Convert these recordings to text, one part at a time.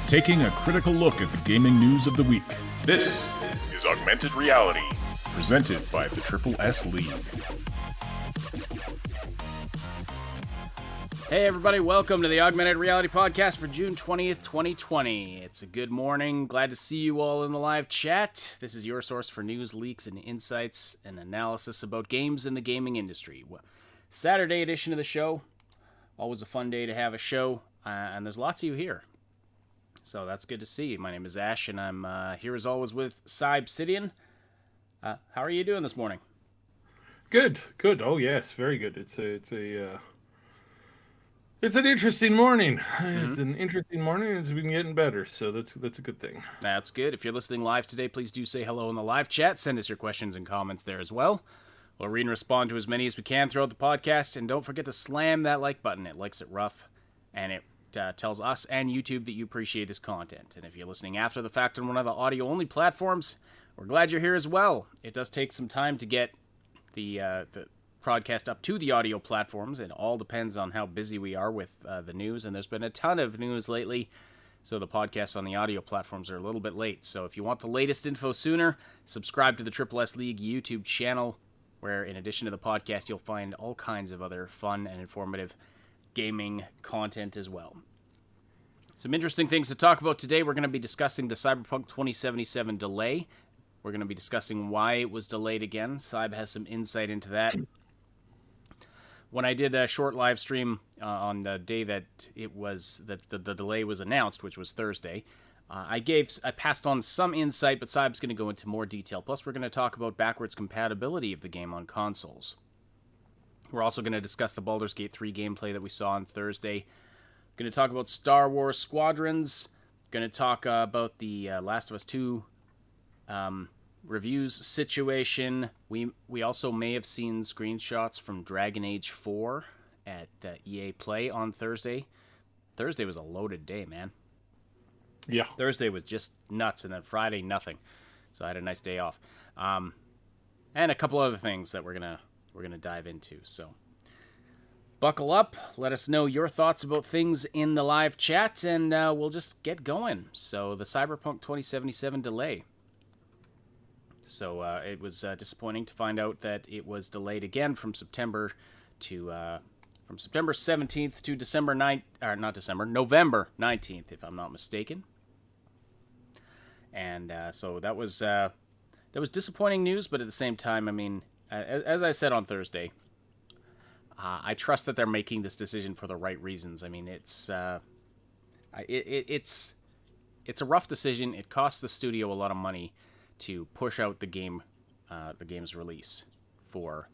taking a critical look at the gaming news of the week. This is Augmented Reality, presented by the Triple S League. Hey everybody, welcome to the Augmented Reality Podcast for June 20th, 2020. It's a good morning. Glad to see you all in the live chat. This is your source for news, leaks, and insights and analysis about games in the gaming industry. Saturday edition of the show. Always a fun day to have a show, and there's lots of you here. So that's good to see. My name is Ash, and I'm here as always with Cyberpunk. How are you doing this morning? Good. Oh yes, very good. It's an interesting morning. It's an interesting morning. It's been getting better, so that's a good thing. That's good. If you're listening live today, please do say hello in the live chat. Send us your questions and comments there as well. We'll read and respond to as many as we can throughout the podcast, and don't forget to slam that like button. It likes it rough, and it tells us and YouTube that you appreciate this content. And if you're listening after the fact on one of the audio-only platforms, we're glad you're here as well. It does take some time to get the podcast up to the audio platforms. It all depends on how busy we are with the news, and there's been a ton of news lately, so the podcasts on the audio platforms are a little bit late. So if you want the latest info sooner, subscribe to the Triple S League YouTube channel, where in addition to the podcast, you'll find all kinds of other fun and informative gaming content as well. Some interesting things to talk about today. We're going to be discussing the Cyberpunk 2077 delay. We're going to be discussing why it was delayed again. Cyb has some insight into that. When I did a short live stream on the day that the delay was announced, which was Thursday, I passed on some insight, but Cyb's going to go into more detail. Plus, we're going to talk about backwards compatibility of the game on consoles. We're also going to discuss the Baldur's Gate 3 gameplay that we saw on Thursday. Going to talk about Star Wars Squadrons. Going to talk about the Last of Us 2 reviews situation. We also may have seen screenshots from Dragon Age 4 at EA Play on Thursday. Thursday was a loaded day, man. Yeah. Thursday was just nuts, and then Friday, nothing. So I had a nice day off. And a couple other things that we're gonna dive into. So buckle up. Let us know your thoughts about things in the live chat, and we'll just get going. So the Cyberpunk 2077 delay. So it was disappointing to find out that it was delayed again from September 17th to November 19th, if I'm not mistaken. And so that was disappointing news, but at the same time, I mean, as I said on Thursday, I trust that they're making this decision for the right reasons. I mean, it's a rough decision. It costs the studio a lot of money to push out the game's release for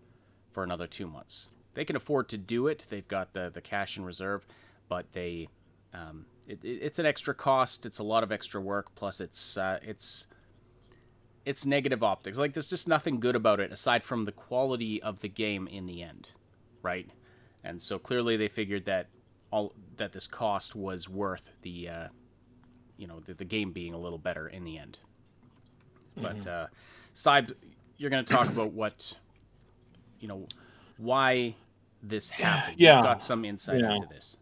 another 2 months. They can afford to do it. They've got the cash in reserve, but it's an extra cost. It's a lot of extra work. Plus, it's negative optics. Like, there's just nothing good about it aside from the quality of the game in the end, right? And so clearly they figured that this cost was worth the game being a little better in the end. But Cyb, you're going to talk about why this happened. Yeah. You've got some insight into this.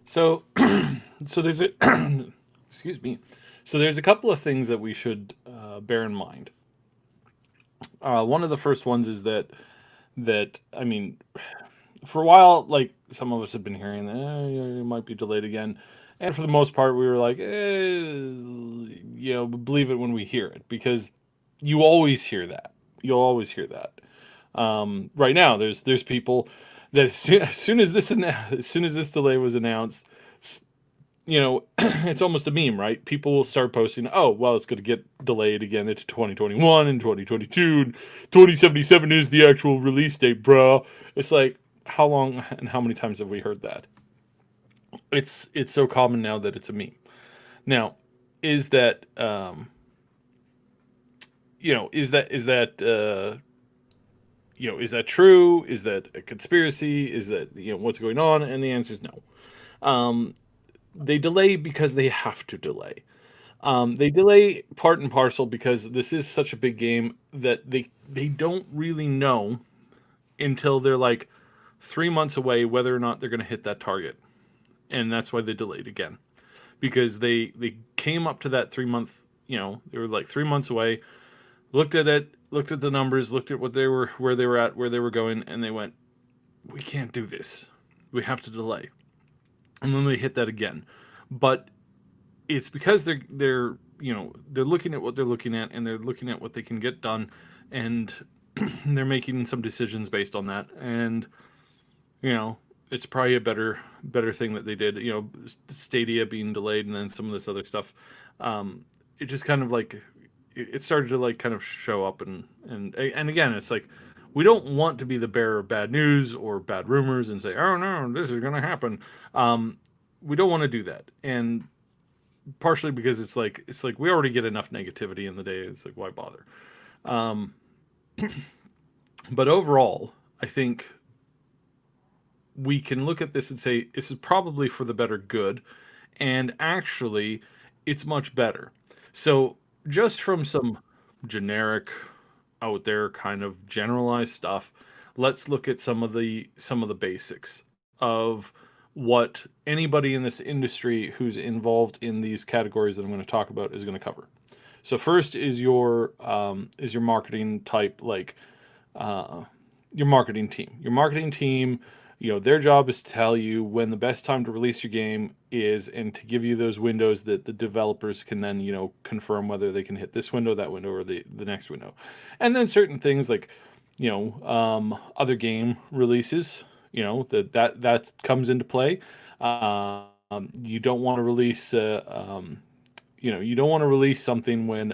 So there's excuse me. So there's a couple of things that we should bear in mind. One of the first ones is that I mean, for a while, like some of us have been hearing that it might be delayed again. And for the most part, we were like, believe it when we hear it, because you always hear that. You'll always hear that. Right now, there's people that as soon as this delay was announced, it's almost a meme, right? People will start posting, oh, well, it's going to get delayed again into 2021 and 2022, and 2077 is the actual release date, bro. It's like, how long and how many times have we heard that? It's so common now that it's a meme. Now, is that is that true? Is that a conspiracy? Is that what's going on? And the answer is no. They delay because they have to delay. They delay part and parcel because this is such a big game that they don't really know until they're like 3 months away whether or not they're going to hit that target. And that's why they delayed again. because they came up to that 3 month, they were like 3 months away, looked at it, looked at the numbers, looked at what they were, where they were at, where they were going, and they went, we can't do this. We have to delay. And then they hit that again. But it's because they're looking at what they're looking at, and they're looking at what they can get done, and they're making some decisions based on that. And it's probably a better thing that they did. Stadia being delayed, and then some of this other stuff. It just kind of like it started to like kind of show up, and again, it's like we don't want to be the bearer of bad news or bad rumors and say, oh no, this is going to happen. We don't want to do that, and partially because it's like we already get enough negativity in the day. It's like, why bother? But overall, I think we can look at this and say this is probably for the better good, and actually it's much better. So just from some generic, out there kind of generalized stuff, let's look at some of the basics of what anybody in this industry who's involved in these categories that I'm going to talk about is going to cover. So first is your marketing type, like your marketing team. Your marketing team, their job is to tell you when the best time to release your game is, and to give you those windows that the developers can then, confirm whether they can hit this window, that window, or the next window. And then certain things like, other game releases, that comes into play. You don't want to release, you don't want to release something when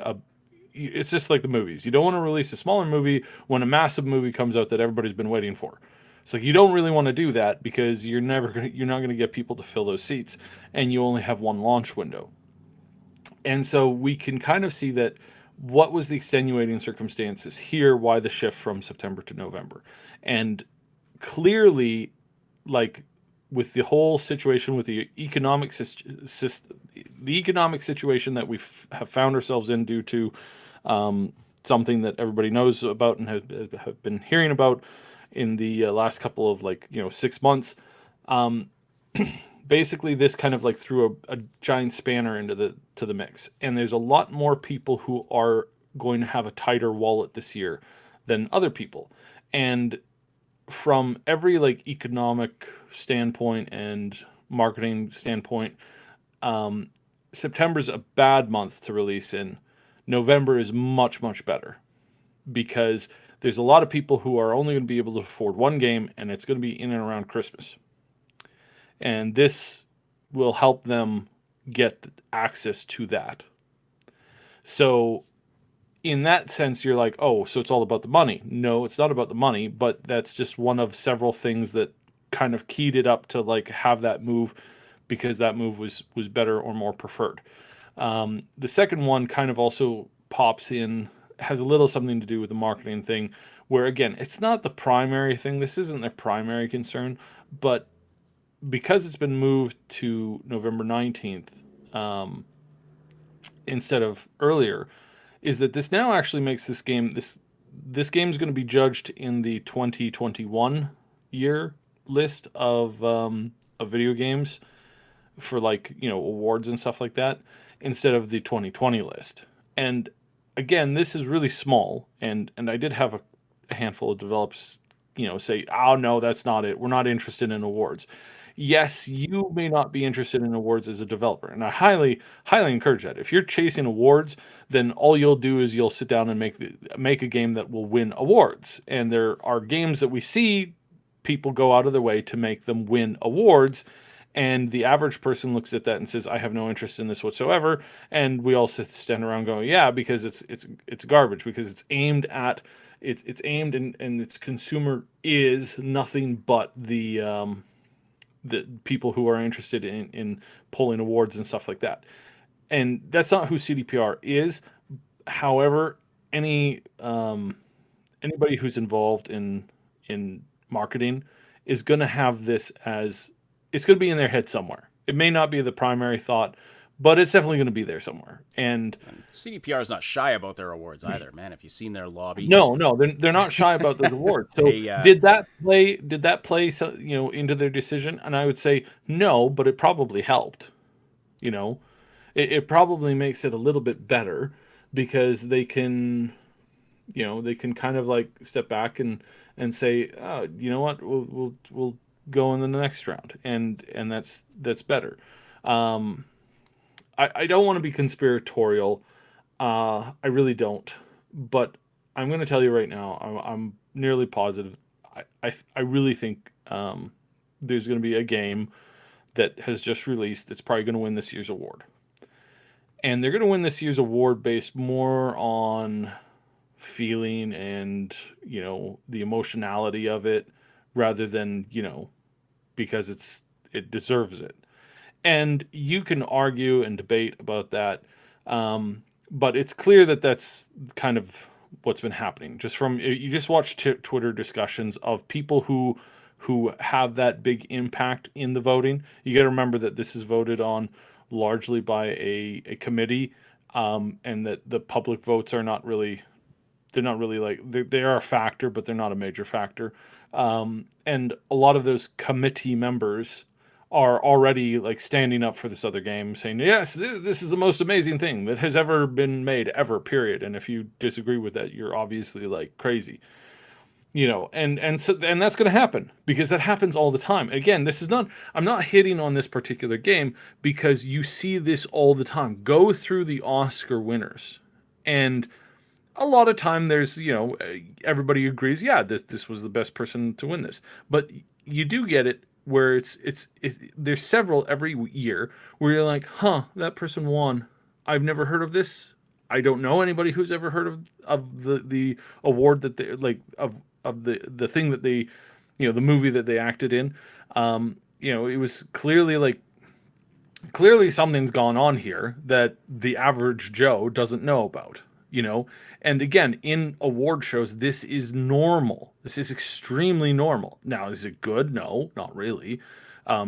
it's just like the movies. You don't want to release a smaller movie when a massive movie comes out that everybody's been waiting for. It's like you don't really want to do that because you're not going to get people to fill those seats, and you only have one launch window. And so we can kind of see that what was the extenuating circumstances here, why the shift from September to November. And clearly, like with the whole situation with the economic situation that we have found ourselves in due to something that everybody knows about and have been hearing about in the last couple of 6 months, basically this kind of like threw a giant spanner into the mix. And there's a lot more people who are going to have a tighter wallet this year than other people. And from every economic standpoint and marketing standpoint, September's a bad month to release in. November is much, much better because there's a lot of people who are only going to be able to afford one game, and it's going to be in and around Christmas. And this will help them get access to that. So in that sense, you're like, oh, so it's all about the money. No, it's not about the money, but that's just one of several things that kind of keyed it up to have that move, because that move was better or more preferred. The second one kind of also pops in, has a little something to do with the marketing thing, where again, it's not the primary thing. This isn't their primary concern, but because it's been moved to November 19th instead of earlier, is that this now actually makes this game, this game is going to be judged in the 2021 year list of video games for awards and stuff like that, instead of the 2020 list. And again, this is really small, and I did have a handful of developers, say, oh no, that's not it. We're not interested in awards. Yes, you may not be interested in awards as a developer, and I highly, highly encourage that. If you're chasing awards, then all you'll do is you'll sit down and make a game that will win awards. And there are games that we see people go out of their way to make them win awards, and the average person looks at that and says, I have no interest in this whatsoever. And we all stand around going, yeah, because it's garbage, because it's aimed at it's aimed and its consumer is nothing but the people who are interested in pulling awards and stuff like that. And that's not who CDPR is. However, anybody who's involved in marketing is going to have this as, it's going to be in their head somewhere. It may not be the primary thought, but it's definitely going to be there somewhere. And CDPR is not shy about their awards either, man. Have you seen their lobby? No, they're not shy about those awards. So did that play into their decision? And I would say no, but it probably helped. You know, it probably makes it a little bit better because they can, they can kind of like step back and say, oh, you know what, we'll go in the next round, and that's better. Um, I don't want to be conspiratorial. I really don't. But I'm going to tell you right now, I'm nearly positive. I really think there's going to be a game that has just released that's probably going to win this year's award. And they're going to win this year's award based more on feeling and, the emotionality of it rather than, because it deserves it. And you can argue and debate about that. But it's clear that that's kind of what's been happening. Just from you just watch Twitter discussions of people who have that big impact in the voting. You got to remember that this is voted on largely by a committee, and that the public votes are not really they're not really like they are a factor, but they're not a major factor. And a lot of those committee members are already like standing up for this other game, saying, "Yes, this is the most amazing thing that has ever been made, ever." Period. And if you disagree with that, you're obviously like crazy, and that's going to happen because that happens all the time. Again, this is not. I'm not hitting on this particular game because you see this all the time. Go through the Oscar winners, and a lot of time there's everybody agrees, yeah, this was the best person to win this, but you do get it where there's several every year where you're like, huh, that person won. I've never heard of this. I don't know anybody who's ever heard of the award that they like of the thing that they the movie that they acted in. It was clearly something's gone on here that the average Joe doesn't know about. And again, in award shows, this is normal. This is extremely normal. Now, is it good? No, not really.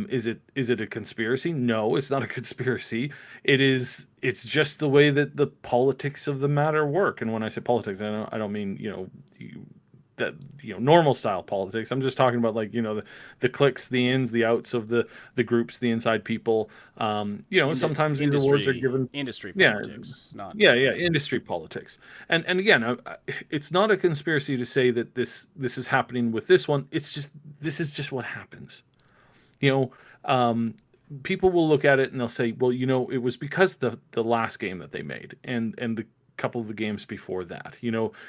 Is it a conspiracy? No, it's not a conspiracy. It's just the way that the politics of the matter work. And when I say politics, I don't mean that normal style politics. I'm just talking about like the clicks, the ins, the outs of the groups, the inside people. Sometimes these awards are given industry politics, not industry politics. And again, it's not a conspiracy to say that this is happening with this one. This is just what happens. People will look at it and they'll say, well, it was because the last game that they made and the couple of the games before that,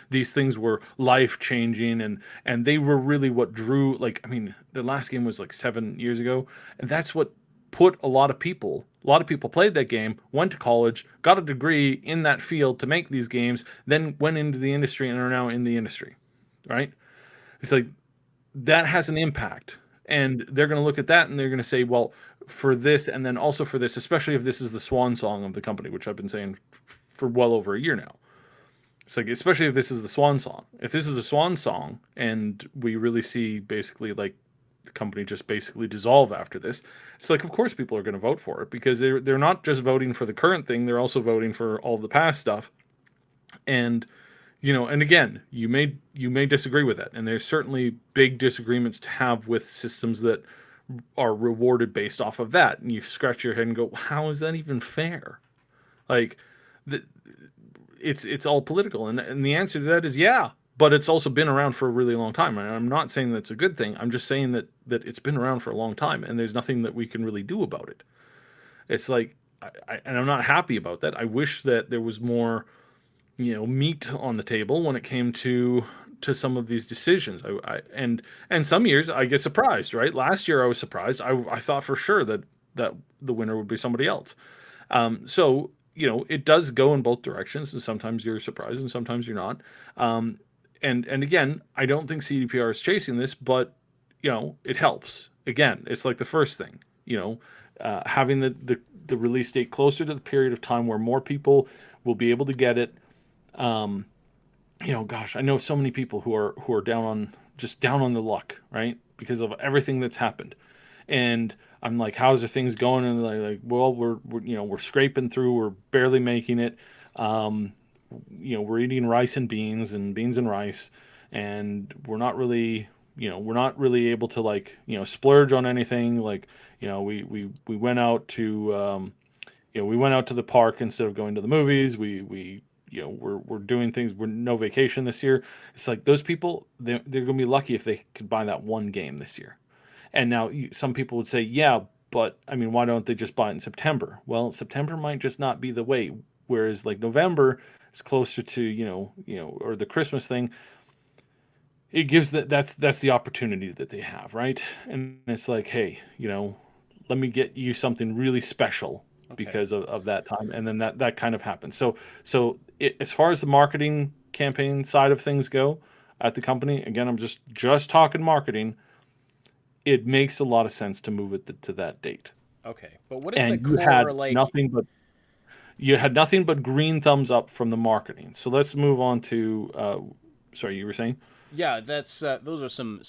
these things were life changing and they were really what drew, like, I mean, the last game was like 7 years ago, and that's what put a lot of people played that game, went to college, got a degree in that field to make these games, then went into the industry and are now in the industry, right? It's like that has an impact, and they're going to look at that and they're going to say, well, for this, and then also for this, especially if this is the swan song of the company, which I've been saying for well over a year now. It's like, especially if this is the swan song. If this is a swan song and we really see basically like the company just basically dissolve after this, it's like, of course people are going to vote for it because they're not just voting for the current thing, they're also voting for all the past stuff. And and again, you may disagree with that, and there's certainly big disagreements to have with systems that are rewarded based off of that, and you scratch your head and go, how is that even fair? Like, it's all political, and the answer to that is yeah, but it's also been around for a really long time. And I'm not saying that's a good thing. I'm just saying that it's been around for a long time, and there's nothing that we can really do about it. It's like, and I'm not happy about that. I wish that there was more, meat on the table when it came to some of these decisions. And some years I get surprised, right? Last year I was surprised. I thought for sure that the winner would be somebody else. So it does go in both directions, and sometimes you're surprised and sometimes you're not. And again, I don't think CDPR is chasing this, but it helps. Again, it's like the first thing, having the release date closer to the period of time where more people will be able to get it. Gosh, I know so many people who are down on the luck, right? Because of everything that's happened. And I'm like, how's the things going? And they're like, well, we're scraping through, we're barely making it. We're eating rice and beans and rice, and we're not really able to splurge on anything. Like, we went out to we went out to the park instead of going to the movies. We're doing things. We're no vacation this year. It's like those people, they're going to be lucky if they could buy that one game this year. And now some people would say, yeah, but I mean, why don't they just buy it in September? Well, September might just not be the way. Whereas like November is closer to, or the Christmas thing. It gives that's the opportunity that they have, right? And it's like, hey, let me get you something really special because of that time, and then that kind of happens. So as far as the marketing campaign side of things go at the company, again, I'm just talking marketing. It makes a lot of sense to move it to that date. Okay, but what is And the core like? You had nothing but green thumbs up from the marketing. So let's move on to. Sorry, you were saying? Yeah, that's those are some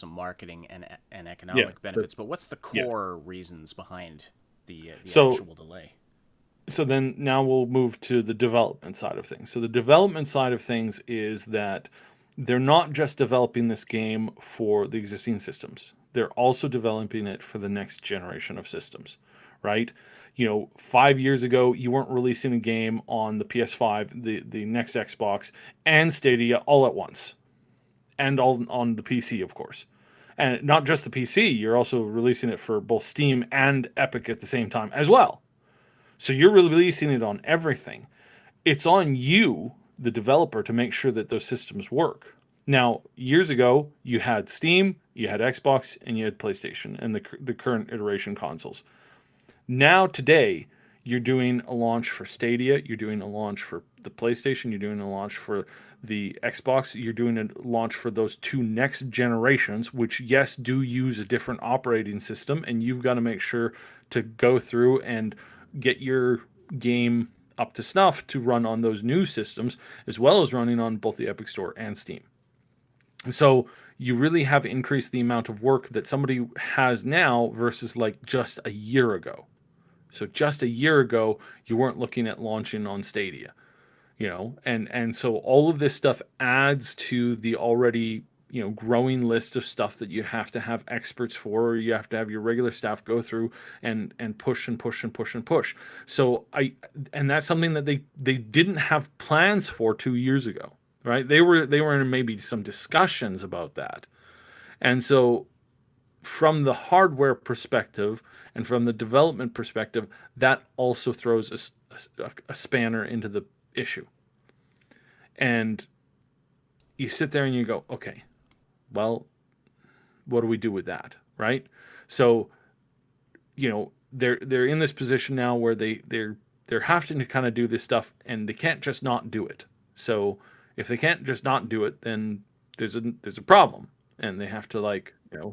marketing and economic benefits. But what's the core reasons behind the actual delay? So then now we'll move to the development side of things. So the development side of things is that they're not just developing this game for the existing systems. They're also developing it for the next generation of systems, right? 5 years ago, you weren't releasing a game on the PS5, the next Xbox, and Stadia all at once. And all on the PC, of course. And not just the PC, you're also releasing it for both Steam and Epic at the same time as well. So you're releasing it on everything. It's on you, the developer, to make sure that those systems work. Now, years ago, you had Steam, you had Xbox, and you had PlayStation, and the current iteration consoles. Now, today, you're doing a launch for Stadia, you're doing a launch for the PlayStation, you're doing a launch for the Xbox, you're doing a launch for those two next generations, which, yes, do use a different operating system, and you've got to make sure to go through and get your game up to snuff to run on those new systems, as well as running on both the Epic Store and Steam. And so you really have increased the amount of work that somebody has now versus like just a year ago. So just a year ago, you weren't looking at launching on Stadia, and so all of this stuff adds to the already, growing list of stuff that you have to have experts for, or you have to have your regular staff go through and push and push and push and push. So and that's something that they didn't have plans for 2 years ago, right? They were in maybe some discussions about that. And so from the hardware perspective and from the development perspective, that also throws a spanner into the issue. And you sit there and you go, okay, well, what do we do with that, right? So, they're in this position now where they're having to kind of do this stuff, and they can't just not do it. So if they can't just not do it, then there's a problem, and they have to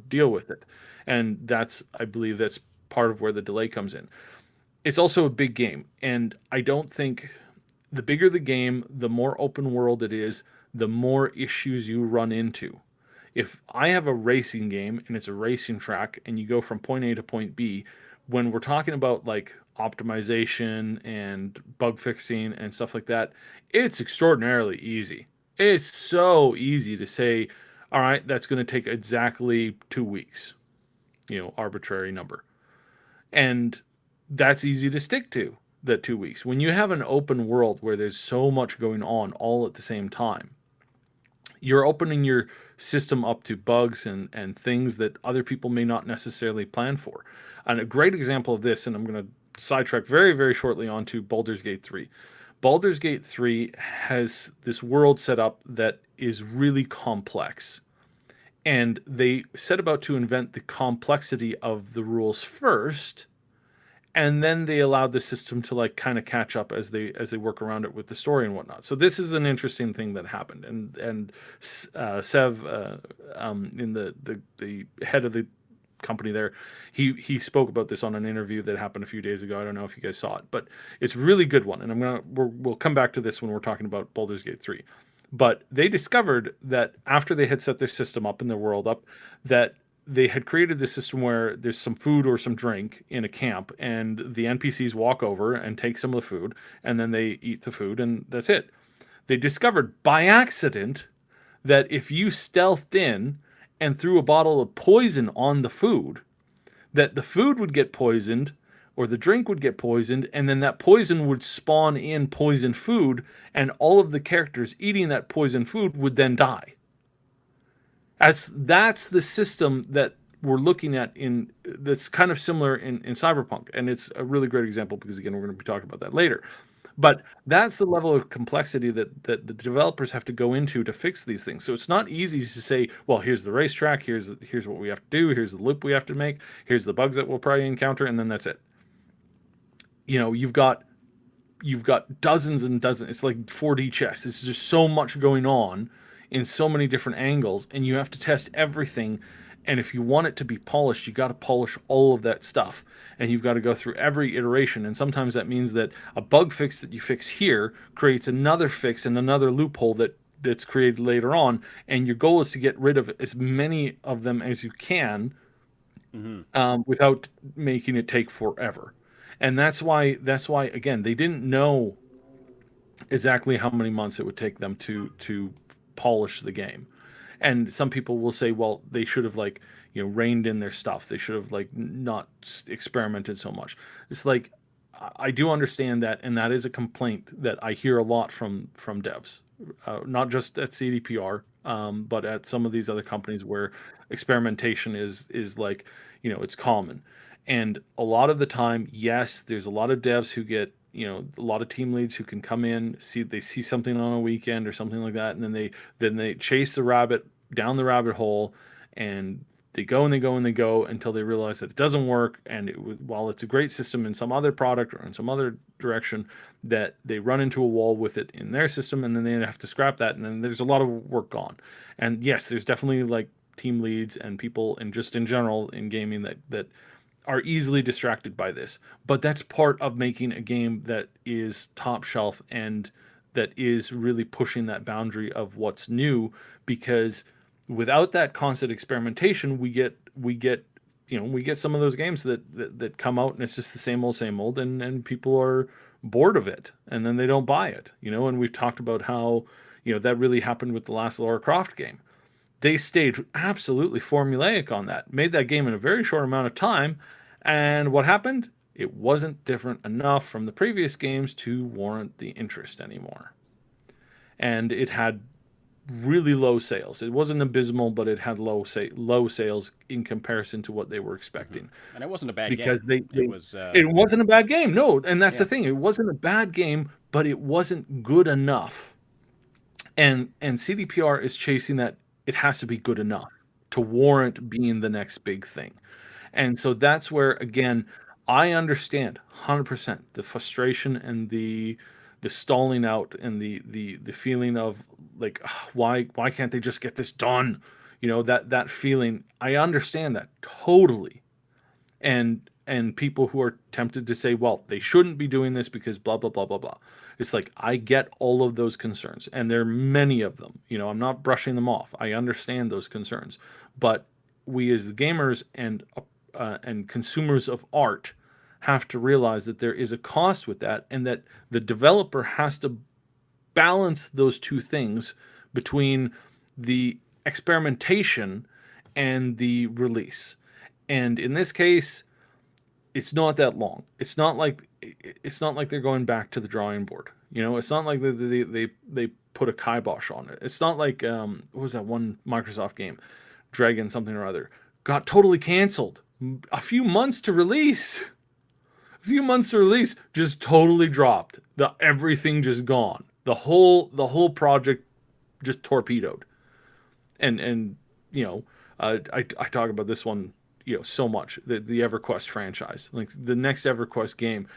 deal with it. And I believe that's part of where the delay comes in. It's also a big game, and I don't think the bigger the game, the more open world it is, the more issues you run into. If I have a racing game and it's a racing track and you go from point A to point B, when we're talking about like optimization and bug fixing and stuff like that, it's extraordinarily easy. It's so easy to say, all right, that's going to take exactly 2 weeks, arbitrary number. And that's easy to stick to, that 2 weeks. When you have an open world where there's so much going on all at the same time, you're opening your system up to bugs and things that other people may not necessarily plan for. And a great example of this, and I'm going to sidetrack very, very shortly onto Baldur's Gate 3. Baldur's Gate 3 has this world set up that is really complex. And they set about to invent the complexity of the rules first, and then they allowed the system to kind of catch up as they work around it with the story and whatnot. So this is an interesting thing that happened. And Sev, in the head of the company there, he spoke about this on an interview that happened a few days ago. I don't know if you guys saw it, but it's a really good one. And we'll come back to this when we're talking about Baldur's Gate 3. But they discovered that after they had set their system up and their world up, that they had created this system where there's some food or some drink in a camp, and the NPCs walk over and take some of the food, and then they eat the food, and that's it. They discovered by accident that if you stealthed in and threw a bottle of poison on the food, that the food would get poisoned or the drink would get poisoned, and then that poison would spawn in poison food, and all of the characters eating that poison food would then die. That's the system that we're looking at that's kind of similar in Cyberpunk, and it's a really great example because again we're going to be talking about that later. But that's the level of complexity that the developers have to go into to fix these things. So it's not easy to say, well, here's the racetrack, here's what we have to do, here's the loop we have to make, here's the bugs that we'll probably encounter, and then that's it. You've got dozens and dozens. It's like 4D chess. It's just so much going on in so many different angles, and you have to test everything. And if you want it to be polished, you got to polish all of that stuff, and you've got to go through every iteration. And sometimes that means that a bug fix that you fix here creates another fix and another loophole that's created later on. And your goal is to get rid of as many of them as you can, without making it take forever. And that's why again, they didn't know exactly how many months it would take them to polish the game. And some people will say, well, they should have reined in their stuff. They should have not experimented so much. It's like, I do understand that, and that is a complaint that I hear a lot from devs, not just at CDPR, but at some of these other companies where experimentation is it's common. And a lot of the time, yes, there's a lot of devs who get, a lot of team leads who can come in, they see something on a weekend or something like that, and then they chase the rabbit down the rabbit hole, and they go and they go and they go until they realize that it doesn't work. And while it's a great system in some other product or in some other direction, that they run into a wall with it in their system, and then they have to scrap that, and then there's a lot of work gone. And yes, there's definitely team leads and people, and just in general in gaming that are easily distracted by this. But that's part of making a game that is top shelf and that is really pushing that boundary of what's new, because without that constant experimentation, we get some of those games that come out and it's just the same old, and people are bored of it, and then they don't buy it. And we've talked about how that really happened with the last Lara Croft game. They stayed absolutely formulaic on that, made that game in a very short amount of time, and what happened? It wasn't different enough from the previous games to warrant the interest anymore. And it had really low sales. It wasn't abysmal, but it had low sales in comparison to what they were expecting. And it wasn't a bad because game. It wasn't a bad game. No, and that's the thing. It wasn't a bad game, but it wasn't good enough. And CDPR is chasing that. It has to be good enough to warrant being the next big thing. And so that's where, again, I understand 100% the frustration and the stalling out and the feeling of why can't they just get this done? That feeling. I understand that totally. And people who are tempted to say, well, they shouldn't be doing this because blah, blah, blah, blah, blah. It's I get all of those concerns, and there are many of them. I'm not brushing them off. I understand those concerns. But we as the gamers and consumers of art have to realize that there is a cost with that, and that the developer has to balance those two things between the experimentation and the release. And in this case, it's not that long. It's not like they're going back to the drawing board. It's not like they put a kibosh on it. It's not like what was that one Microsoft game, Dragon something or other, got totally canceled. A few months to release, just totally dropped. Everything just gone. The whole project just torpedoed. And I talk about this one so much, the EverQuest franchise, the next EverQuest game,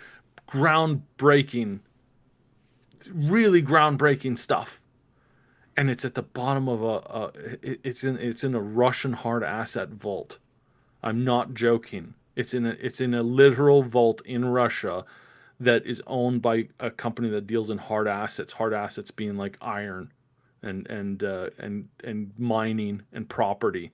really groundbreaking stuff, and it's at the bottom of it's in a Russian hard asset vault. I'm not joking. It's in a literal vault in Russia that is owned by a company that deals in hard assets. Hard assets being like iron and mining and property.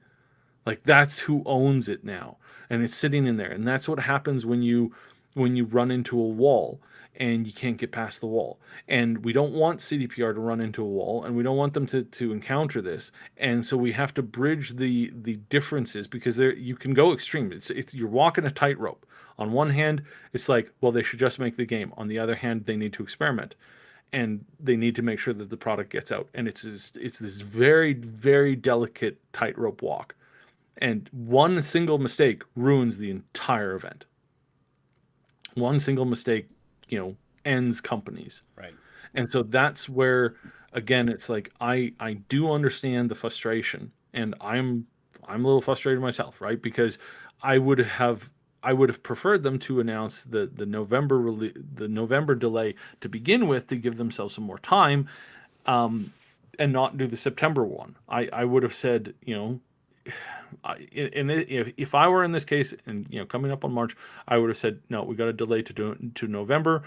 That's who owns it now, and it's sitting in there. And that's what happens when you run into a wall and you can't get past the wall. And we don't want CDPR to run into a wall, and we don't want them to encounter this. And so we have to bridge the differences, because you can go extreme. It's you're walking a tightrope. On one hand, it's like, well, they should just make the game. On the other hand, they need to experiment, and they need to make sure that the product gets out. And it's this very, very delicate tightrope walk. And one single mistake ruins the entire event. One single mistake, ends companies. Right. And so that's where, again, it's like I do understand the frustration, and I'm a little frustrated myself, right? Because I would have preferred them to announce the November delay to begin with, to give themselves some more time, and not do the September one. I would have said, if I were in this case, and coming up on March, I would have said, no, we got to delay to November,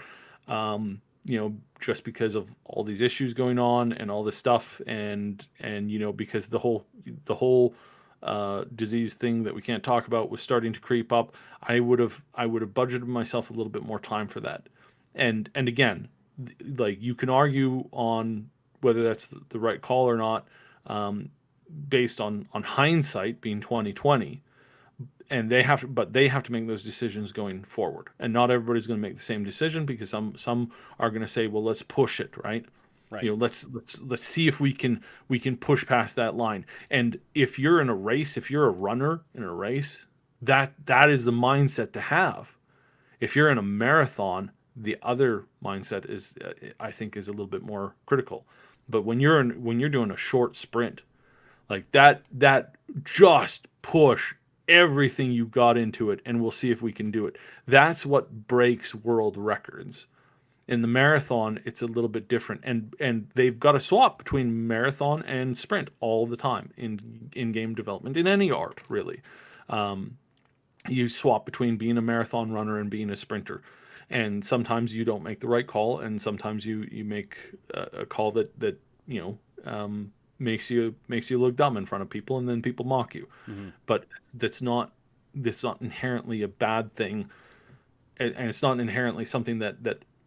just because of all these issues going on and all this stuff, and because the whole disease thing that we can't talk about was starting to creep up. I would have budgeted myself a little bit more time for that, and again, like, you can argue on whether that's the right call or not, based on hindsight being 2020, and they have to make those decisions going forward, and not everybody's going to make the same decision, because some are going to say, well, let's push it, right? Right. Let's see if we can push past that line. And if you're in a race, if you're a runner in a race, that is the mindset to have. If you're in a marathon, the other mindset is, I think, is a little bit more critical. But when you're doing a short sprint, like that just push everything you got into it, and we'll see if we can do it. That's what breaks world records. In the marathon, it's a little bit different, and they've got to swap between marathon and sprint all the time in game development, in any art, really. You swap between being a marathon runner and being a sprinter, and sometimes you don't make the right call, and sometimes you make a call that makes you look dumb in front of people, and then people mock you. Mm-hmm. But that's not inherently a bad thing, and it's not inherently something that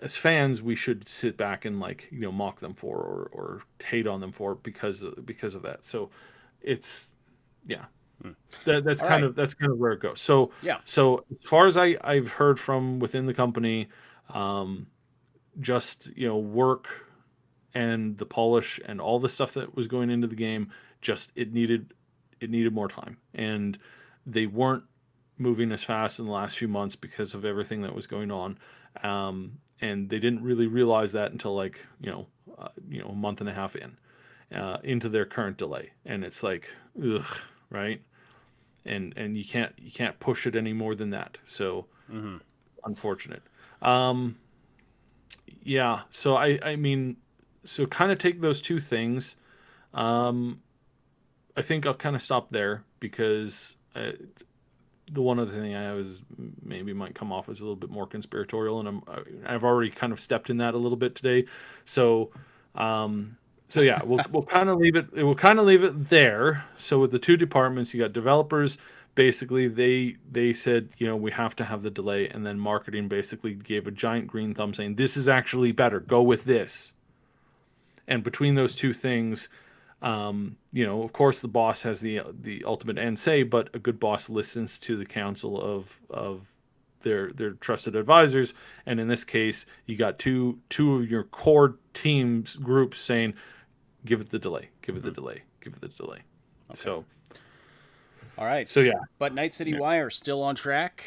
as fans we should sit back and mock them for, or hate on them for, because of that. So it's that's kind of where it goes. So So as far as I've heard from within the company, just work and the polish and all the stuff that was going into the game, just it needed more time, and they weren't moving as fast in the last few months because of everything that was going on, and they didn't really realize that until a month and a half into their current delay, and it's like, ugh, right? And you can't push it any more than that. So unfortunate. So I mean, so kind of take those two things. I think I'll kind of stop there, because the one other thing I have is maybe might come off as a little bit more conspiratorial, and I've already kind of stepped in that a little bit today. So yeah, we'll kind of leave it. We'll kind of leave it there. So with the two departments, you got developers. Basically, they said, we have to have the delay, and then marketing basically gave a giant green thumb saying, this is actually better. Go with this. And between those two things, of course, the boss has the ultimate end say, but a good boss listens to the counsel of their trusted advisors. And in this case, you got two of your core teams groups saying, give it the delay, give it the delay, give it the delay. Okay. So, all right. So yeah, but Night City Wire still on track.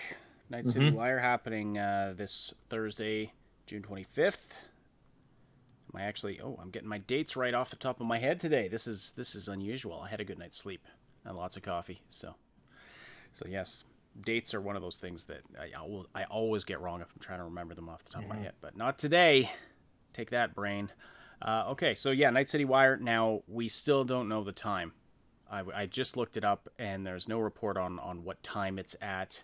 Night City Wire happening this Thursday, June 25th. I'm getting my dates right off the top of my head today. This is unusual. I had a good night's sleep and lots of coffee. So yes, dates are one of those things that I always get wrong if I'm trying to remember them off the top of my head. But not today. Take that, brain. Okay, so yeah, Night City Wire. Now, we still don't know the time. I just looked it up, and there's no report on what time it's at.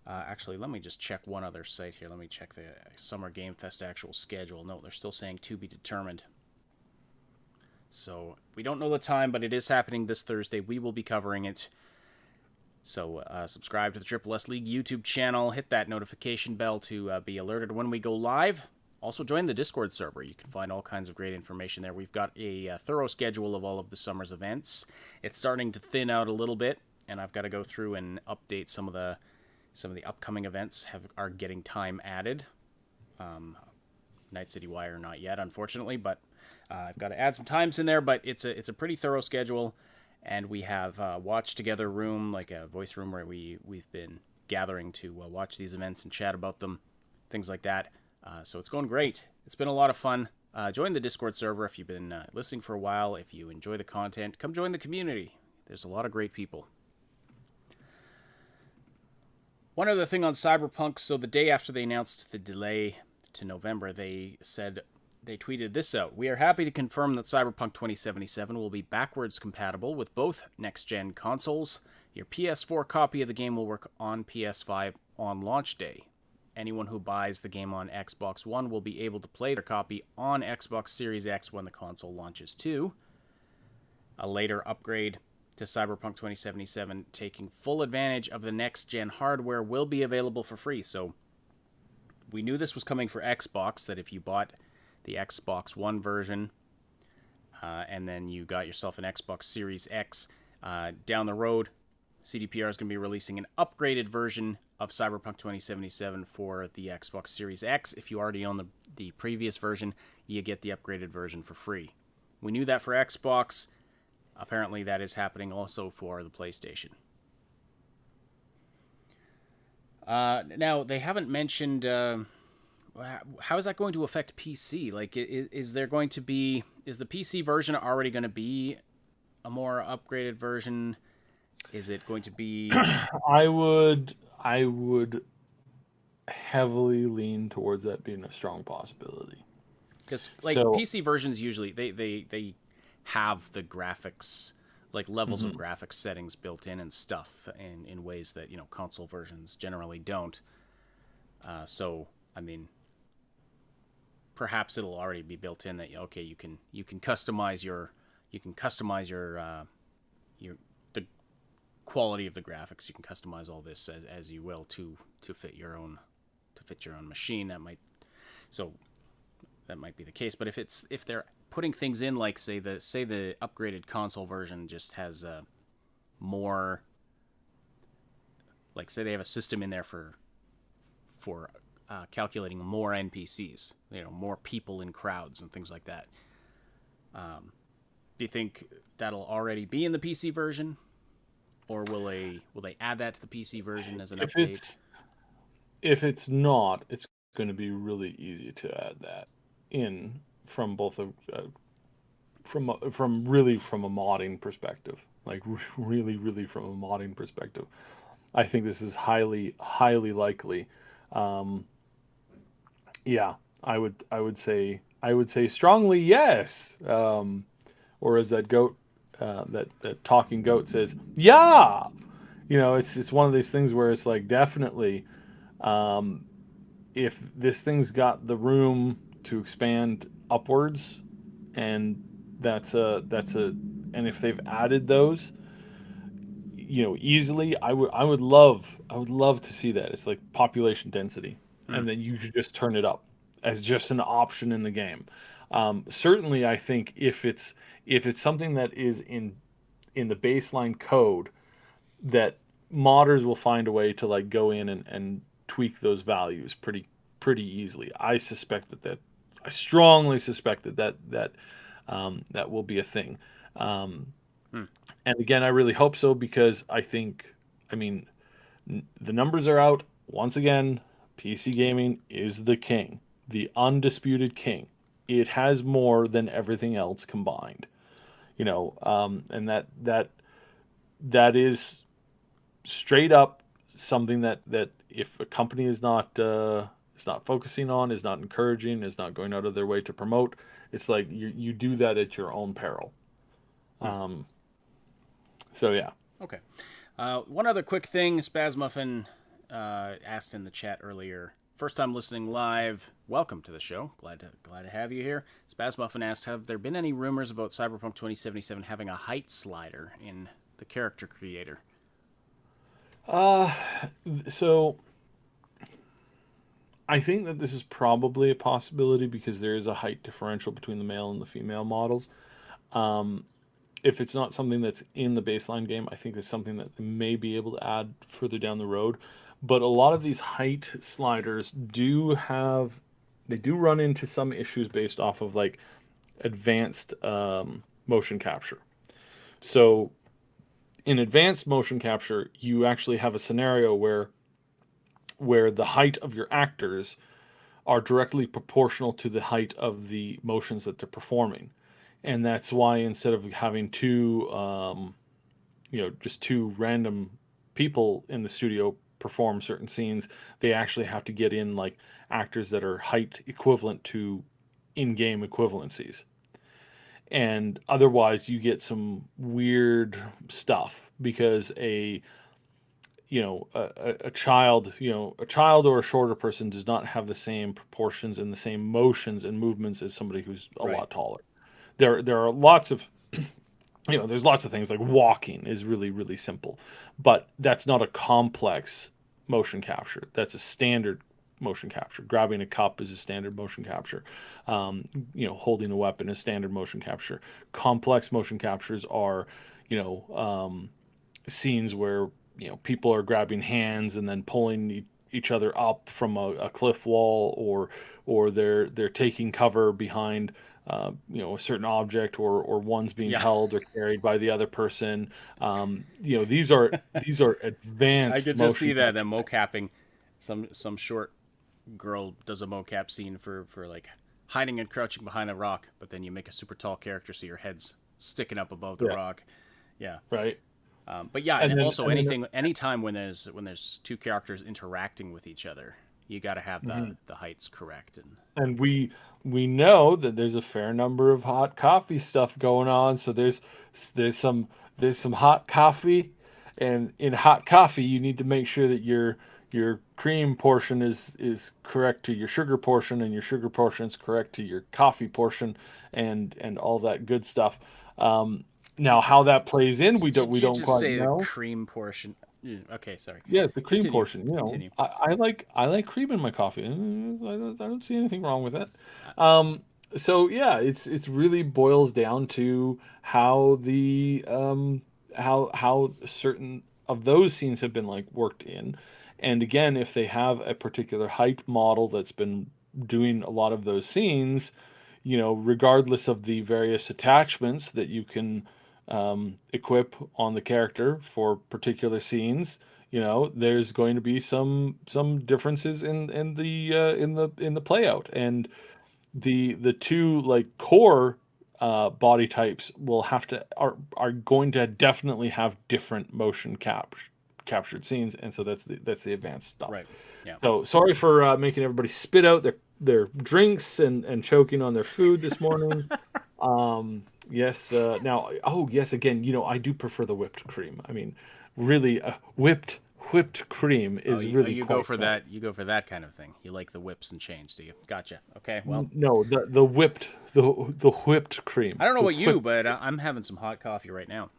Actually, let me just check one other site here. Let me check the Summer Game Fest actual schedule. No, they're still saying to be determined. So we don't know the time, but it is happening this Thursday. We will be covering it. So subscribe to the Triple S League YouTube channel. Hit that notification bell to be alerted when we go live. Also, join the Discord server. You can find all kinds of great information there. We've got a thorough schedule of all of the summer's events. It's starting to thin out a little bit, and I've got to go through and update some of the some of the upcoming events are getting time added. Night City Wire not yet, unfortunately, but I've got to add some times in there. But it's a pretty thorough schedule, and we have watch together room, like a voice room where we've been gathering to watch these events and chat about them, things like that. So it's going great. It's been a lot of fun. Join the Discord server if you've been listening for a while. If you enjoy the content, come join the community. There's a lot of great people. One other thing on Cyberpunk. So the day after they announced the delay to November, they tweeted this out. We are happy to confirm that Cyberpunk 2077 will be backwards compatible with both next-gen consoles. Your PS4 copy of the game will work on PS5 on launch day. Anyone who buys the game on Xbox One will be able to play their copy on Xbox Series X when the console launches too. A later upgrade to Cyberpunk 2077 taking full advantage of the next-gen hardware will be available for free. So we knew this was coming for Xbox, that if you bought the Xbox One version and then you got yourself an Xbox Series X, down the road, CDPR is going to be releasing an upgraded version of Cyberpunk 2077 for the Xbox Series X. If you already own the previous version, you get the upgraded version for free. We knew that for Xbox. Apparently that is happening also for the PlayStation. Now, they haven't mentioned how is that going to affect PC? Like, is the PC version already going to be a more upgraded version? Is it going to be... I would heavily lean towards that being a strong possibility. Because PC versions usually they have the graphics, like levels of graphics settings built in and stuff in ways that console versions generally don't. So I mean, perhaps it'll already be built in that you can customize your the quality of the graphics. You can customize all this as you will to fit your own machine. That might be the case. But if they're putting things in, like say the upgraded console version just has more, like say they have a system in there for calculating more NPCs, more people in crowds and things like that. Do you think that'll already be in the PC version, or will they add that to the PC version as an update? If it's not, it's going to be really easy to add that in from both from a modding perspective, like really from a modding perspective. I think this is highly likely. Yeah, I would say strongly yes. Or as that goat, that talking goat says, yeah. It's one of these things where it's like definitely, if this thing's got the room to expand upwards, and and if they've added those, easily, I would love to see that. It's like population density, and then you could just turn it up as just an option in the game. Certainly, I think if it's something that is in the baseline code, that modders will find a way to like go in and tweak those values pretty easily. I strongly suspect that will be a thing. And again, I really hope so, because the numbers are out. Once again, PC gaming is the king, the undisputed king. It has more than everything else combined, and that is straight up something that if a company is not focusing on, is not encouraging, is not going out of their way to promote, it's like you do that at your own peril. So yeah. Okay. One other quick thing, Spazmuffin asked in the chat earlier. First time listening live, welcome to the show. Glad to have you here. Spazmuffin asked, have there been any rumors about Cyberpunk 2077 having a height slider in the character creator? So I think that this is probably a possibility, because there is a height differential between the male and the female models. If it's not something that's in the baseline game, I think it's something that they may be able to add further down the road. but a lot of these height sliders they do run into some issues based off of like advanced motion capture. So in advanced motion capture, you actually have a scenario where the height of your actors are directly proportional to the height of the motions that they're performing. And that's why instead of having just two random people in the studio perform certain scenes, they actually have to get in like actors that are height equivalent to in-game equivalencies. And otherwise you get some weird stuff because a child, a child or a shorter person does not have the same proportions and the same motions and movements as somebody who's a Right. lot taller. There are lots of there's lots of things like walking is really, really simple, but that's not a complex motion capture. That's a standard motion capture. Grabbing a cup is a standard motion capture. Holding a weapon is standard motion capture. Complex motion captures are, you know, um, scenes where people are grabbing hands and then pulling each other up from a cliff wall, or they're taking cover behind a certain object, or one's being Yeah. held or carried by the other person. These are I advanced could just see motion that capture. them mocapping some short girl does a mocap scene for like hiding and crouching behind a rock, but then you make a super tall character so your head's sticking up above the Yeah, rock. Yeah. right. But yeah, and And then also and then anytime when there's two characters interacting with each other, you got to have mhm. the heights correct. And And we know that there's a fair number of hot coffee stuff going on. So there's some there's some hot coffee, and in hot coffee you need to make sure that your cream portion is correct to your sugar portion, and your sugar portion is correct to your coffee portion, and all that good stuff. Now how that plays in, did we you don't just quite say the know. cream portion? Okay, sorry. Yeah, the cream Continue. portion. Continue. I like cream in my coffee. I don't see anything wrong with it. Uh, So yeah, it's really boils down to how how certain of those scenes have been like worked in, and again, if they have a particular height model that's been doing a lot of those scenes, regardless of the various attachments that you can equip on the character for particular scenes, there's going to be some differences in the play out, and the two like core body types will have to are going to definitely have different captured scenes, and so that's the advanced stuff. right. Yeah. So sorry for making everybody spit out their drinks and choking on their food this morning. Yes. Now, oh yes, again, I do prefer the whipped cream. I mean, really, whipped cream Oh, is really you go quite for nice. that. You go for that kind of thing. You like the whips and chains, do you? Gotcha. Okay. Well, No, the whipped cream. I don't know The about you, whipped. but I'm having some hot coffee right now.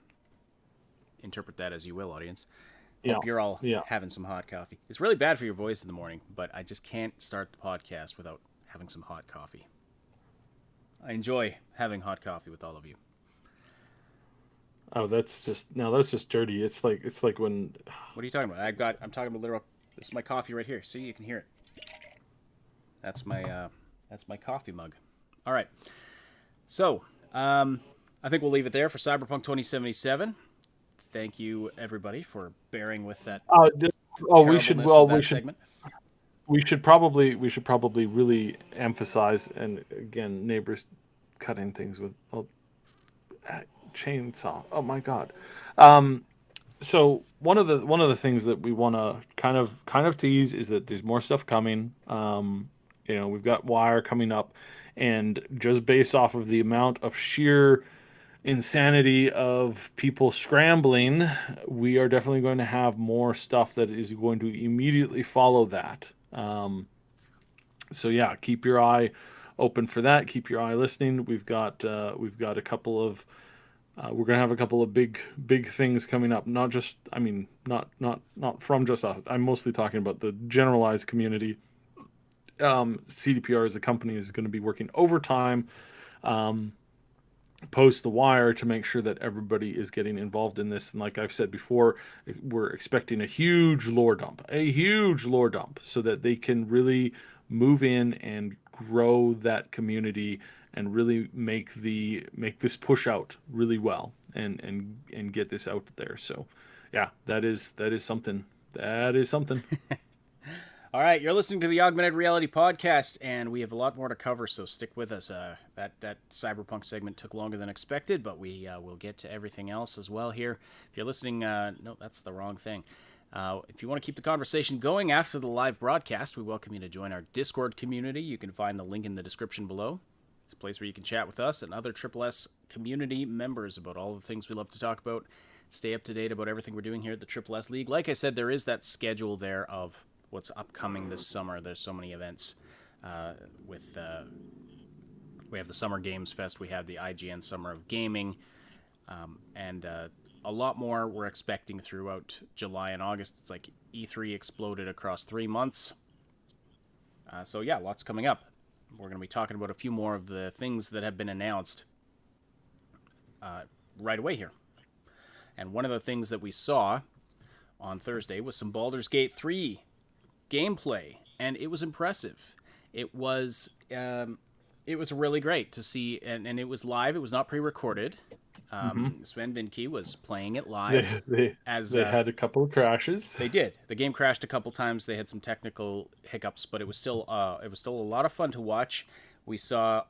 Interpret that as you will, audience. Yeah, Hope you're all yeah. having some hot coffee. It's really bad for your voice in the morning, but I just can't start the podcast without having some hot coffee. I enjoy having hot coffee with all of you. Oh, that's just dirty. It's like when. What are you talking about? I'm talking about literal. This is my coffee right here. See, you can hear it. That's my coffee mug. All right. So, I think we'll leave it there for Cyberpunk 2077. Thank you everybody for bearing with that Just, terribleness of that segment. we should probably really emphasize, and again, neighbors cutting things with a chainsaw. Oh my god. So one of the things that we want to kind of tease is that there's more stuff coming. We've got Wire coming up, and just based off of the amount of sheer insanity of people scrambling, we are definitely going to have more stuff that is going to immediately follow that. So yeah, keep your eye open for that. Keep your eye listening. We've got a couple of we're gonna have a couple of big things coming up. Not just, I mean, not from just us. I'm mostly talking about the generalized community. CDPR as a company is going to be working overtime, um, post the wire to make sure that everybody is getting involved in this. And like I've said before, we're expecting a huge lore dump, so that they can really move in and grow that community and really make this push out really well, and get this out there. So yeah, that is something. That is something. All right, you're listening to the Augmented Reality podcast, and we have a lot more to cover, so stick with us. That Cyberpunk segment took longer than expected, but we will get to everything else as well here. If you're listening, no, that's the wrong thing. If you want to keep the conversation going after the live broadcast, we welcome you to join our Discord community. You can find the link in the description below. It's a place where you can chat with us and other Triple S community members about all the things we love to talk about. Stay up to date about everything we're doing here at the Triple S League. Like I said, there is that schedule there of what's upcoming this summer. There's so many events. We have the Summer Games Fest, we have the IGN Summer of Gaming, and a lot more we're expecting throughout July and August. It's like E3 exploded across 3 months. So yeah, lots coming up. We're going to be talking about a few more of the things that have been announced right away here. And one of the things that we saw on Thursday was some Baldur's Gate 3 gameplay, and it was impressive. It was really great to see, and it was live. It was not pre-recorded. Sven Vinke was playing it live. They had a couple of crashes. They did. The game crashed a couple times. They had some technical hiccups, but it was still a lot of fun to watch. We saw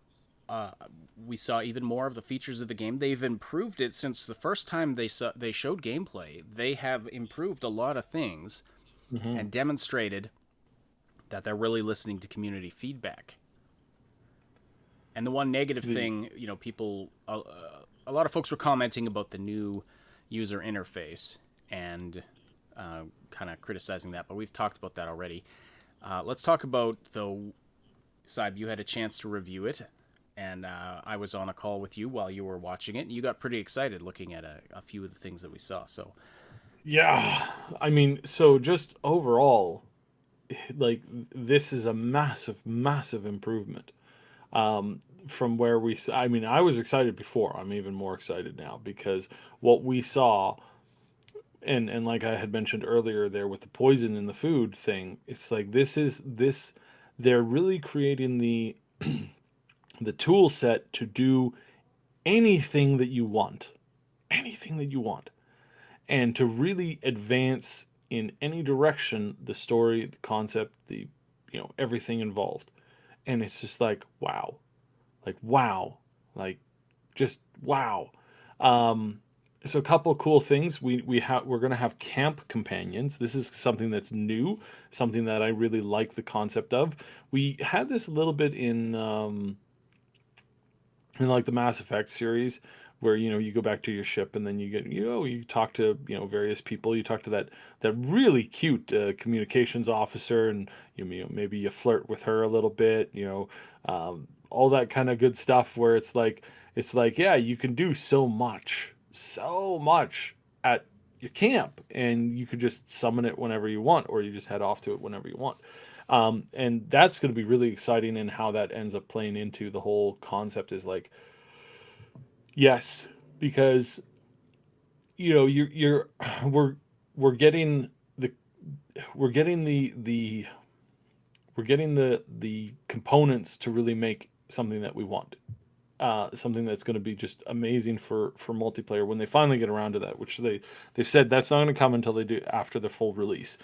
even more of the features of the game. They've improved it since the first time they showed gameplay. They have improved a lot of things. And demonstrated that they're really listening to community feedback. And the one negative thing, people, a lot of folks were commenting about the new user interface and kind of criticizing that, but we've talked about that already. Let's talk about, though, Saib, you had a chance to review it, and I was on a call with you while you were watching it, and you got pretty excited looking at a few of the things that we saw, so... Yeah, I mean, so just overall, like, this is a massive, massive improvement from where I mean, I was excited before. I'm even more excited now, because what we saw, and like I had mentioned earlier there with the poison in the food thing, it's like they're really creating the the tool set to do anything that you want, and to really advance in any direction the story, the concept, the everything involved. And it's just like wow, just wow. So a couple of cool things. We're gonna have camp companions. This is something that's new, something that I really like the concept of. We had this a little bit in like the Mass Effect series, where you go back to your ship, and then you talk to various people. You talk to that really cute communications officer, and maybe you flirt with her a little bit, all that kind of good stuff, where it's like yeah, you can do so much at your camp, and you could just summon it whenever you want, or you just head off to it whenever you want. And that's going to be really exciting, and how that ends up playing into the whole concept is like, yes, because we're getting the components to really make something that we want, something that's going to be just amazing for multiplayer when they finally get around to that, which they've said that's not going to come until they do after the full release.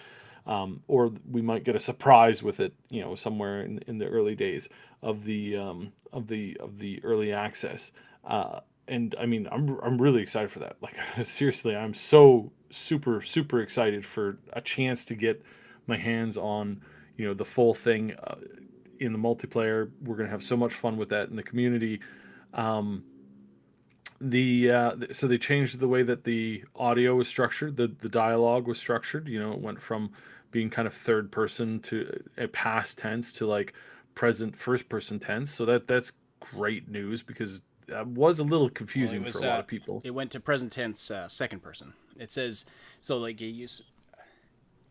Or we might get a surprise with it, somewhere in the early days of the early access. And I mean, I'm really excited for that. Like, seriously, I'm so super excited for a chance to get my hands on, the full thing in the multiplayer. We're gonna have so much fun with that in the community. So they changed the way that the audio was structured, the dialogue was structured. It went from being kind of third person to a past tense to like present first person tense. So that's great news, because that was a little confusing for a lot of people. It went to present tense, second person. It says, so like you use,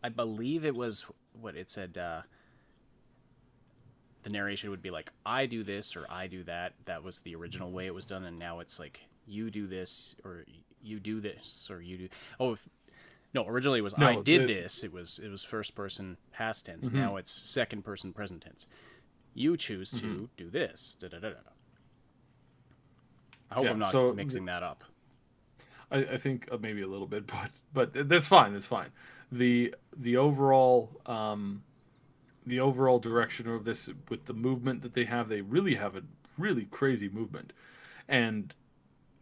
I believe it was what it said. the narration would be like, I do this or I do that. That was the original way it was done, and now it's like you do this or you do this or you do. No, originally it was I No, did this. It was first person past tense. Mm-hmm. Now it's second person present tense. You choose to do this. Da, da, da, da. I hope I'm not mixing that up. I think maybe a little bit, but that's fine. That's fine. The overall direction of this with the movement that they really have a really crazy movement, and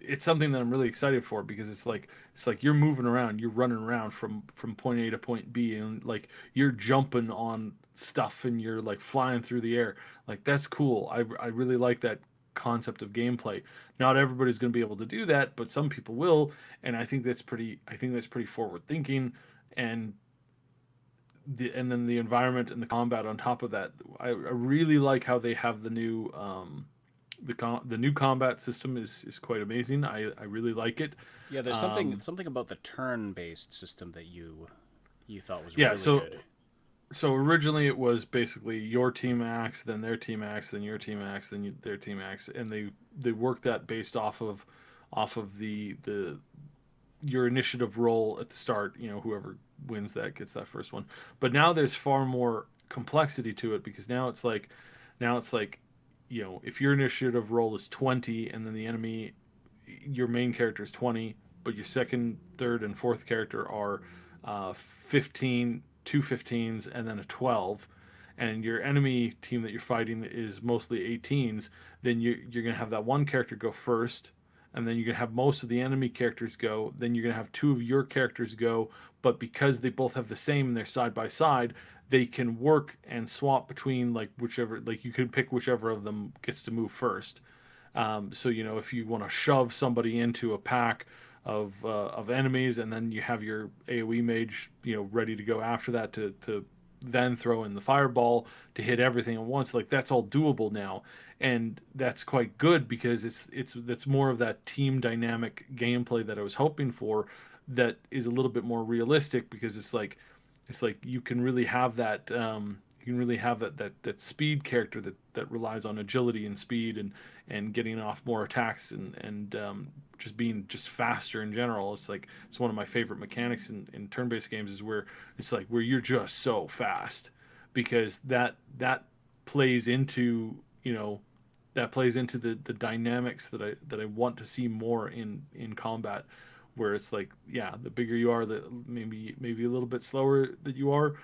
it's something that I'm really excited for because it's like you're moving around, you're running around from point A to point B, and like you're jumping on stuff and you're like flying through the air. Like that's cool. I really like that concept of gameplay. Not everybody's going to be able to do that, but some people will, and I think that's pretty forward thinking, and then the environment and the combat on top of that. I really like how they have the new the new combat system is quite amazing. I really like it. Yeah, there's something about the turn-based system that you thought was Yeah, really so good. so originally it was basically your team acts, then their team acts, then your team acts, then their team acts, and they work that based off of the your initiative roll at the start. You know, whoever wins that gets that first one. But now there's far more complexity to it because now it's like you know, if your initiative roll is 20 and then the enemy, your main character is 20, but your second, third, and fourth character are 15, two 15s, and then a 12, and your enemy team that you're fighting is mostly 18s, then you're going to have that one character go first, and then you're going to have most of the enemy characters go, then you're going to have two of your characters go, but because they both have the same and they're side by side, they can work and swap between like whichever, like you can pick whichever of them gets to move first. So you know, if you want to shove somebody into a pack of enemies, and then you have your AOE mage, you know, ready to go after that to then throw in the fireball to hit everything at once. Like that's all doable now, and that's quite good because that's more of that team dynamic gameplay that I was hoping for. That is a little bit more realistic because it's like you can really have that that speed character that relies on agility and speed and getting off more attacks and just being just faster in general. It's like it's one of my favorite mechanics in turn-based games is where it's like where you're just so fast because that plays into, you know, that plays into the dynamics that I want to see more in combat, where it's like, yeah, the bigger you are, the maybe a little bit slower that you are,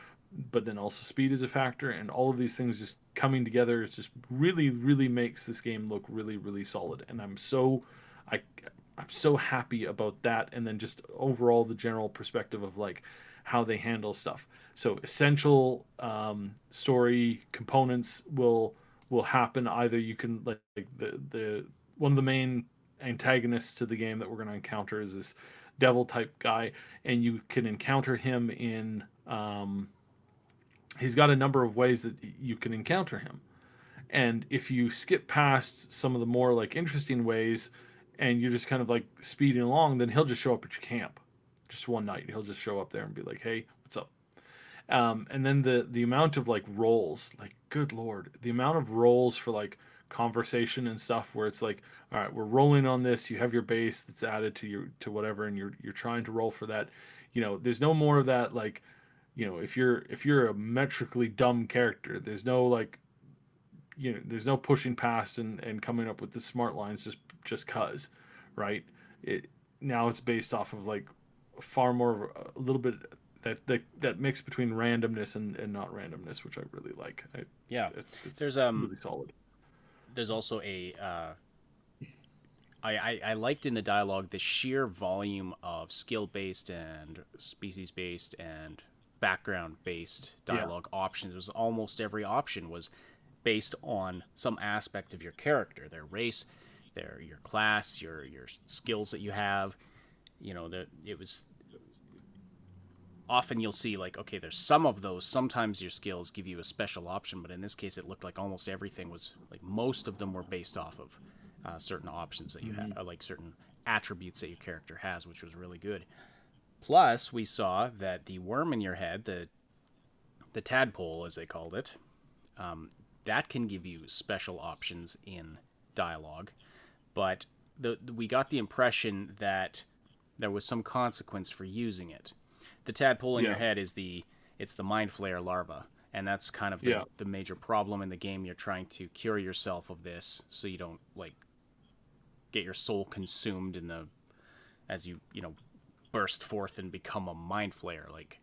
but then also speed is a factor, and all of these things just coming together, it just really makes this game look really solid. And I'm so happy about that, and then just overall the general perspective of like how they handle stuff. So essential story components will happen. Either you can like the one of the main antagonists to the game that we're going to encounter is this devil type guy, and you can encounter him in he's got a number of ways that you can encounter him, and if you skip past some of the more like interesting ways and you're just kind of like speeding along, then he'll just show up at your camp just one night. He'll just show up there and be like, hey, what's up? And then the amount of like roles, like good lord, the amount of roles for like conversation and stuff where it's like, all right, we're rolling on this, you have your base that's added to whatever, and you're trying to roll for that. You know, there's no more of that, like, you know, if you're a metrically dumb character, there's no like, you know, there's no pushing past and coming up with the smart lines just cuz, right? Now it's based off of like far more of a little bit that mix between randomness and not randomness, which I really like. It's there's really solid. There's also a I liked in the dialogue the sheer volume of skill-based and species-based and background-based dialogue options. It was almost every option was based on some aspect of your character, their race, your class, your skills that you have. You know, it was often you'll see like, okay, there's some of those. Sometimes your skills give you a special option, but in this case, it looked like almost everything was like most of them were based off of certain options that you had, like certain attributes that your character has, which was really good. Plus, we saw that the worm in your head, the tadpole as they called it, that can give you special options in dialogue, but we got the impression that there was some consequence for using it. The tadpole in your head is it's the mind flayer larva, and that's kind of the major problem in the game. You're trying to cure yourself of this so you don't like get your soul consumed in the as you burst forth and become a mind flayer, like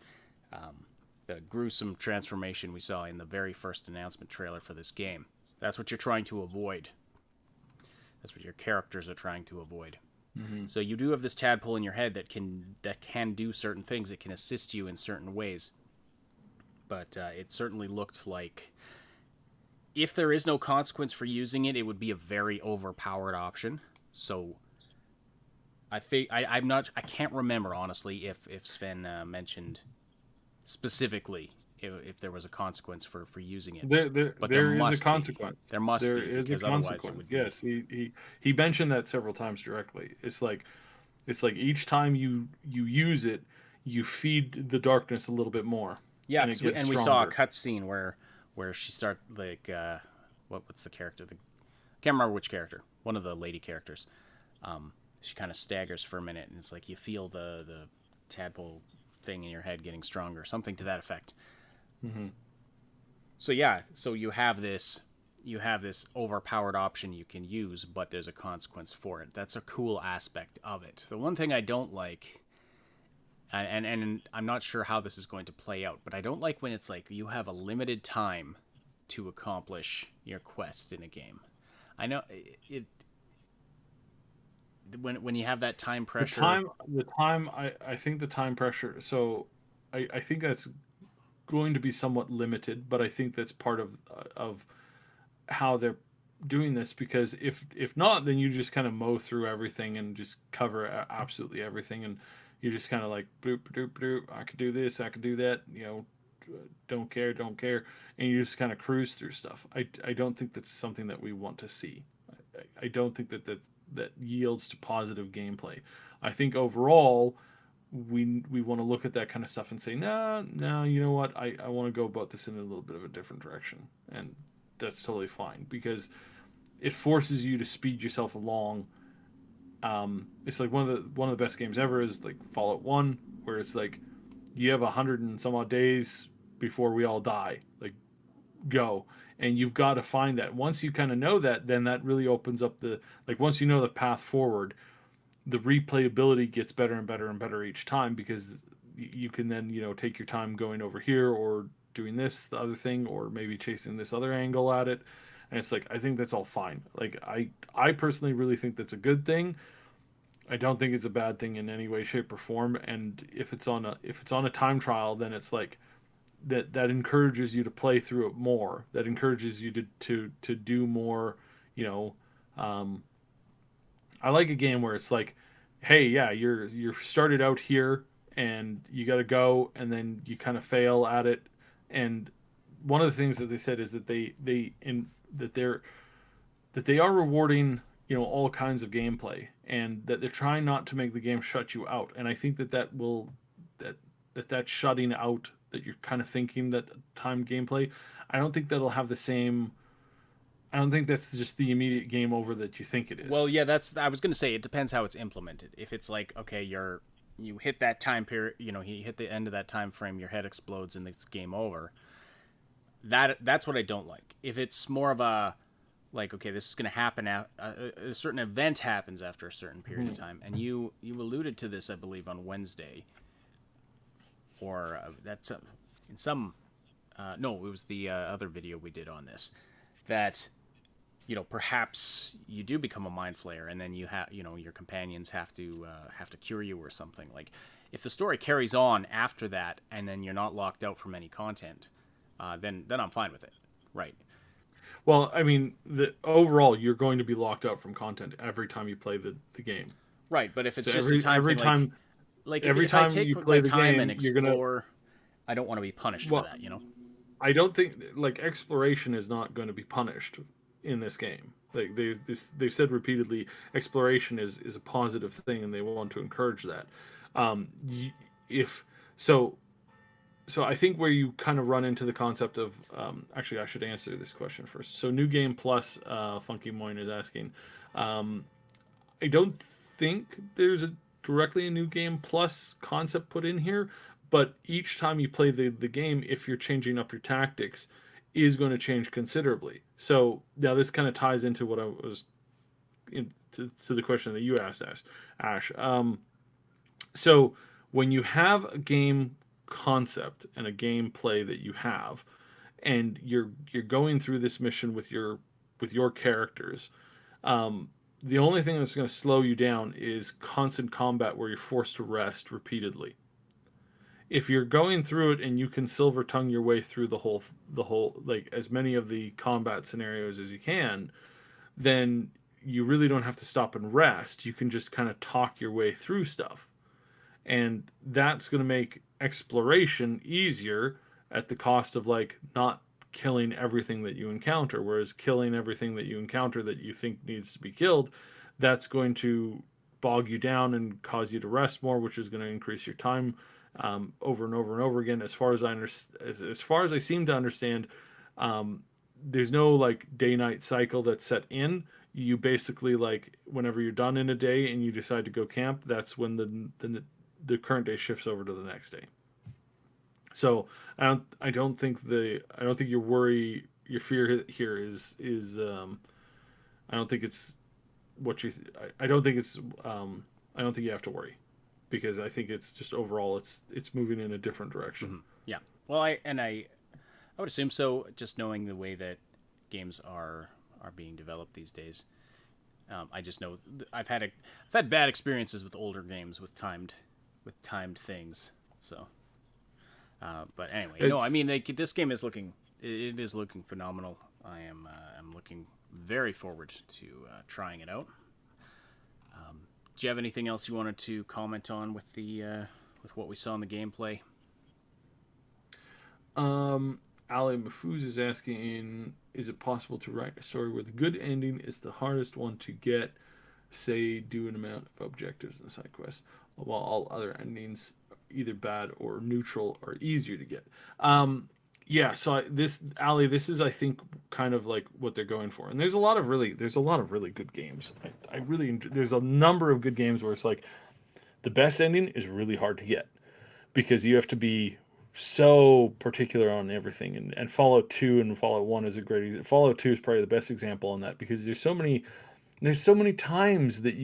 the gruesome transformation we saw in the very first announcement trailer for this game. That's what you're trying to avoid. That's what your characters are trying to avoid. Mm-hmm. So you do have this tadpole in your head that can do certain things. It can assist you in certain ways. But it certainly looked like if there is no consequence for using it, it would be a very overpowered option. So I can't remember honestly if Sven mentioned specifically if there was a consequence for using it. There is a consequence. There must be, because otherwise it would be. Yes, he mentioned that several times directly. It's like each time you use it, you feed the darkness a little bit more. Yeah, and we saw a cutscene where she start like what's the character? I can't remember which character. One of the lady characters. She kind of staggers for a minute, and it's like you feel the tadpole thing in your head getting stronger, something to that effect. Mm-hmm. So you have this overpowered option you can use, but there's a consequence for it. That's a cool aspect of it. The one thing I don't like, and I'm not sure how this is going to play out, but I don't like when it's like you have a limited time to accomplish your quest in a game. I know it when you have that time pressure. I think the time pressure. So I think that's going to be somewhat limited, but I think that's part of how they're doing this, because if not, then you just kind of mow through everything and just cover absolutely everything, and you're just kind of like bloop bloop bloop. I could do this, I could do that. Don't care, and you just kind of cruise through stuff. I don't think that's something that we want to see. I don't think that yields to positive gameplay. I think overall we want to look at that kind of stuff and say, no, you know what? I want to go about this in a little bit of a different direction, and that's totally fine, because it forces you to speed yourself along. It's like one of the best games ever is like Fallout 1, where it's like you have 100 and some odd days before we all die. Like, go. And you've got to find that. Once you kind of know that, then that really opens up once you know the path forward, the replayability gets better and better and better each time, because you can then, take your time going over here or doing this, the other thing, or maybe chasing this other angle at it. And it's like, I think that's all fine. Like, I personally really think that's a good thing. I don't think it's a bad thing in any way, shape, or form. And if it's on a time trial, then it's like, that encourages you to play through it more. That encourages you to do more. I like a game where it's like, hey, yeah, you're started out here and you got to go, and then you kind of fail at it. And one of the things that they said is that they are rewarding all kinds of gameplay, and that they're trying not to make the game shut you out. And I think that shutting out, that you're kind of thinking that time gameplay, I don't think that'll have the same. I don't think that's just the immediate game over that you think it is. Well, yeah, I was going to say, it depends how it's implemented. If it's like, okay, you you hit that time period, you hit the end of that time frame, your head explodes and it's game over. That's what I don't like. If it's more of a, like, okay, this is going to happen, a certain event happens after a certain period of time, and you alluded to this, I believe, on Wednesday, or that's in some, no, it was the other video we did on this, that, perhaps you do become a mind flayer, and then you have, your companions have to cure you or something. Like, if the story carries on after that, and then you're not locked out from any content, then I'm fine with it, right? Well, I mean, overall, you're going to be locked out from content every time you play the game. Right, but if it's just a time thing, if I take you play the time game, and explore, I don't want to be punished for that, I don't think, exploration is not going to be punished in this game. Like, they've said repeatedly, exploration is a positive thing, and they want to encourage that. so I think where you kind of run into the concept of actually I should answer this question first. So New Game Plus, Funky Moin is asking. Um, I don't think there's directly a New Game Plus concept put in here, but each time you play the game, if you're changing up your tactics, is going to change considerably. So now this kind of ties into what I was to the question that you asked, Ash. So when you have a game concept and a gameplay that you have, and you're going through this mission with your characters, the only thing that's going to slow you down is constant combat where you're forced to rest repeatedly. If you're going through it and you can silver tongue your way through the whole like as many of the combat scenarios as you can, then you really don't have to stop and rest. You can just kind of talk your way through stuff. And that's going to make exploration easier at the cost of like not killing everything that you encounter, whereas killing everything that you encounter that you think needs to be killed, that's going to bog you down and cause you to rest more, which is going to increase your time over and over and over again. As far as as far as I seem to understand, there's no like day night cycle that's set in. You basically like whenever you're done in a day and you decide to go camp, that's when the current day shifts over to the next day. So I don't think your fear here is I don't think it's what you I don't think it's I don't think you have to worry, because I think it's just overall it's moving in a different direction. Mm-hmm. Yeah. Well, I would assume so, just knowing the way that games are being developed these days. I just know I've had bad experiences with older games with timed things. So, but anyway, no, I mean this game is looking phenomenal. I'm looking very forward to trying it out. Do you have anything else you wanted to comment on with with what we saw in the gameplay? Ali Mafuz is asking, is it possible to write a story where the good ending is the hardest one to get, say, do an amount of objectives in the side quest, while all other endings, either bad or neutral, are easier to get? Yeah, so this is I think kind of like what they're going for, and there's a lot of really good games. I really enjoy, there's a number of good games where it's like the best ending is really hard to get because you have to be so particular on everything, and Fallout 2 and Fallout 1 is a great Fallout 2 is probably the best example on that, because there's so many times that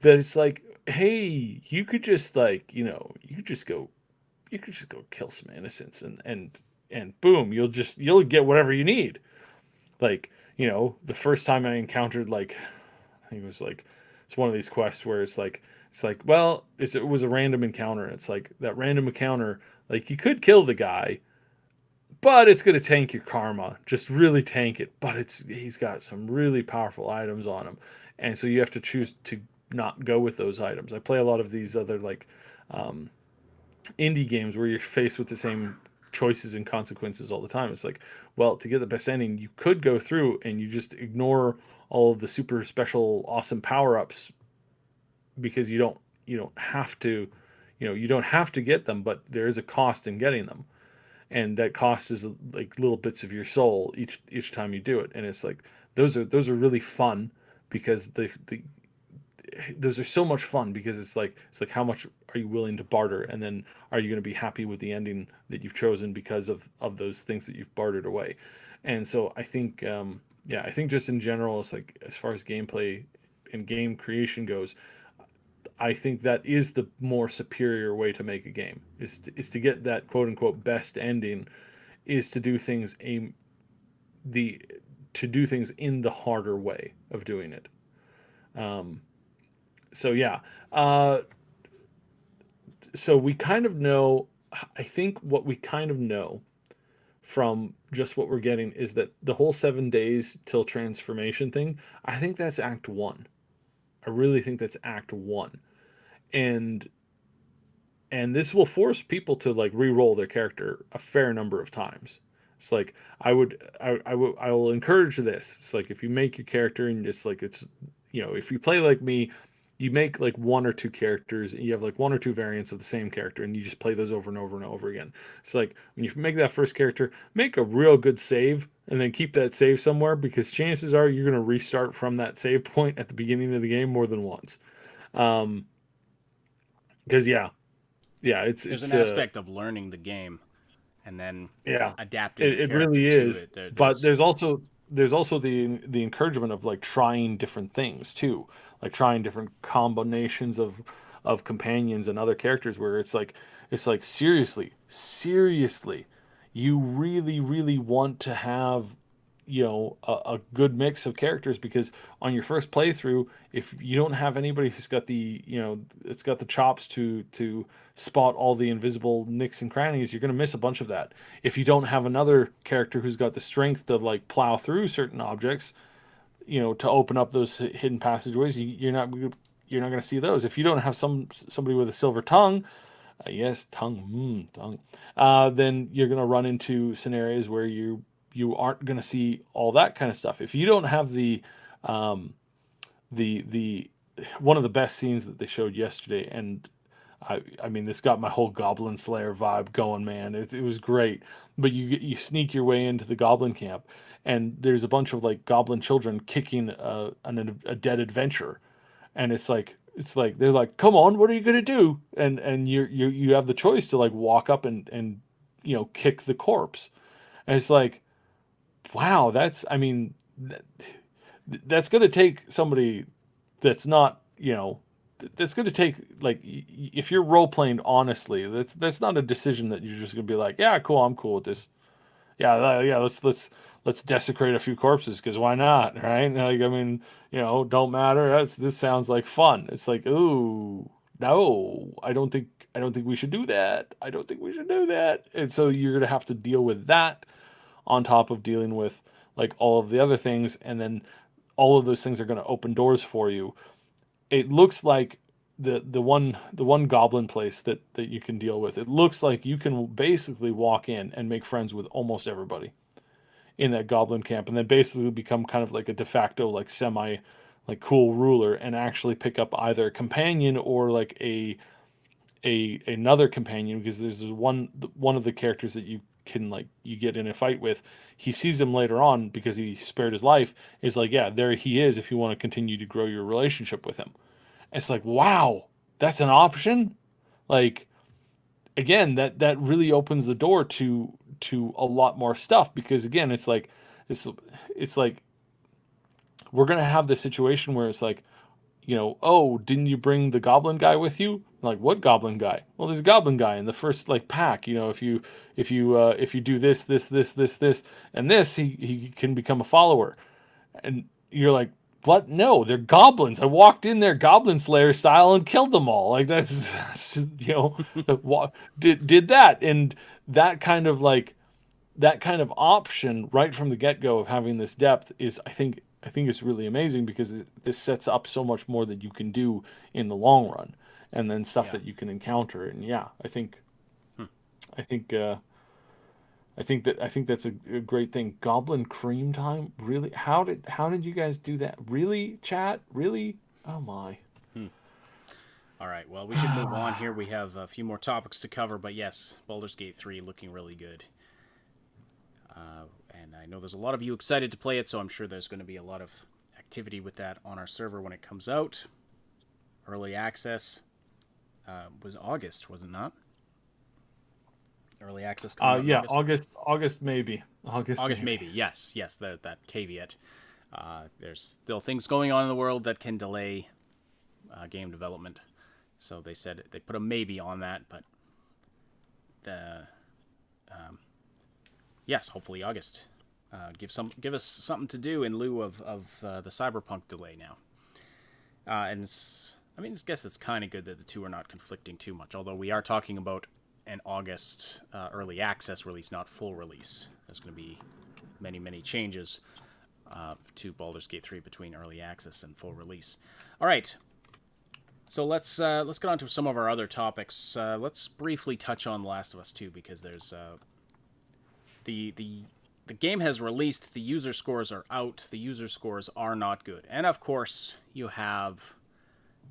it's like, hey, you could just like, you could just go kill some innocents, and boom, you'll get whatever you need. Like, the first time I encountered, like, I think it was like, it's one of these quests where it's like, well, it was a random encounter. It's like that random encounter, like you could kill the guy, but it's going to tank your karma, just really tank it. But he's got some really powerful items on him. And so you have to choose to not go with those items. I play a lot of these other like indie games where you're faced with the same choices and consequences all the time. It's like, well, to get the best ending, you could go through and you just ignore all of the super special awesome power-ups, because you don't have to, you don't have to get them, but there is a cost in getting them, and that cost is like little bits of your soul each time you do it. And it's like those are really fun, because those are so much fun, because it's like how much are you willing to barter, and then are you going to be happy with the ending that you've chosen because of those things that you've bartered away. And so I think I think just in general, it's like, as far as gameplay and game creation goes, I think that is the more superior way to make a game, is to get that quote unquote best ending, is to do things in the harder way of doing it. So yeah, so we kind of know. I think what we kind of know from just what we're getting is that the whole 7 days till transformation thing, I think that's Act 1. I really think that's Act 1. And this will force people to like re-roll their character a fair number of times. It's like I will encourage this. It's like, if you make your character and it's like, it's, if you play like me, you make like one or two characters, and you have like one or two variants of the same character, and you just play those over and over and over again. It's like when you make that first character, make a real good save, and then keep that save somewhere, because chances are you're going to restart from that save point at the beginning of the game more than once. Because There's it's an aspect of learning the game and then yeah, adapting your it character really to is. it. But There's there's also the encouragement of like trying different things too, like trying different combinations of companions and other characters, where it's like seriously, you really want to have, a good mix of characters, because on your first playthrough, if you don't have anybody who's got the, it's got the chops to spot all the invisible nicks and crannies, you're going to miss a bunch of that. If you don't have another character who's got the strength to like plow through certain objects, to open up those hidden passageways, you're not going to see those. If you don't have somebody with a silver tongue, yes, tongue, then you're going to run into scenarios where you aren't going to see all that kind of stuff. If you don't have um, the one of the best scenes that they showed yesterday, and I mean, this got my whole Goblin Slayer vibe going, man. It was great. But you sneak your way into the Goblin camp, and there's a bunch of like Goblin children kicking a dead adventurer, and it's like they're like, come on, what are you gonna do? And you have the choice to like walk up and kick the corpse, and it's like, wow, that's gonna take somebody that's not, that's going to take, like, if you're role playing honestly, that's not a decision that you're just going to be like, yeah, cool, I'm cool with this. Yeah, yeah, let's desecrate a few corpses, because why not, right? Like, I mean, don't matter. This sounds like fun. It's like, ooh, no, I don't think we should do that. I don't think we should do that. And so you're going to have to deal with that on top of dealing with like all of the other things, and then all of those things are going to open doors for you. It looks like the one goblin place that you can deal with. It looks like you can basically walk in and make friends with almost everybody in that goblin camp, and then basically become kind of like a de facto like semi like cool ruler, and actually pick up either a companion or like a another companion, because there's this one of the characters that you get in a fight with. He sees him later on because he spared his life. Is like, yeah, there he is, if you want to continue to grow your relationship with him. It's like, wow, that's an option. Like, again, that really opens the door to a lot more stuff, because again, it's like we're gonna have this situation where it's like, oh, didn't you bring the goblin guy with you? Like, what goblin guy? Well, there's a goblin guy in the first like pack. If you do this, and this, he can become a follower. And you're like, what? No, they're goblins. I walked in there Goblin Slayer style and killed them all. Like, that's did that, and that kind of option right from the get go of having this depth is, I think it's really amazing, because this sets up so much more that you can do in the long run, and then stuff yeah. that you can encounter. And yeah, I think Hmm. I think that's a great thing. Goblin cream time, really? How did you guys do that? Really, chat? Really? Oh my. All right. Well, we should move on here. We have a few more topics to cover, but yes, Baldur's Gate 3 looking really good. And I know there's a lot of you excited to play it, so I'm sure there's going to be a lot of activity with that on our server when it comes out. Early access was August, was it not? Early access coming out in Yeah, August? August maybe. August maybe. Yes, that caveat. There's still things going on in the world that can delay game development. So they said they put a maybe on that, but yes, hopefully August. Give us something to do in lieu of the Cyberpunk delay now. And I guess it's kind of good that the two are not conflicting too much. Although we are talking about an August early access release, not full release. There's going to be many changes to Baldur's Gate 3 between early access and full release. All right. So let's get on to some of our other topics. Let's briefly touch on Last of Us 2, because there's the game has released. The user scores are out. The user scores are not good, and of course you have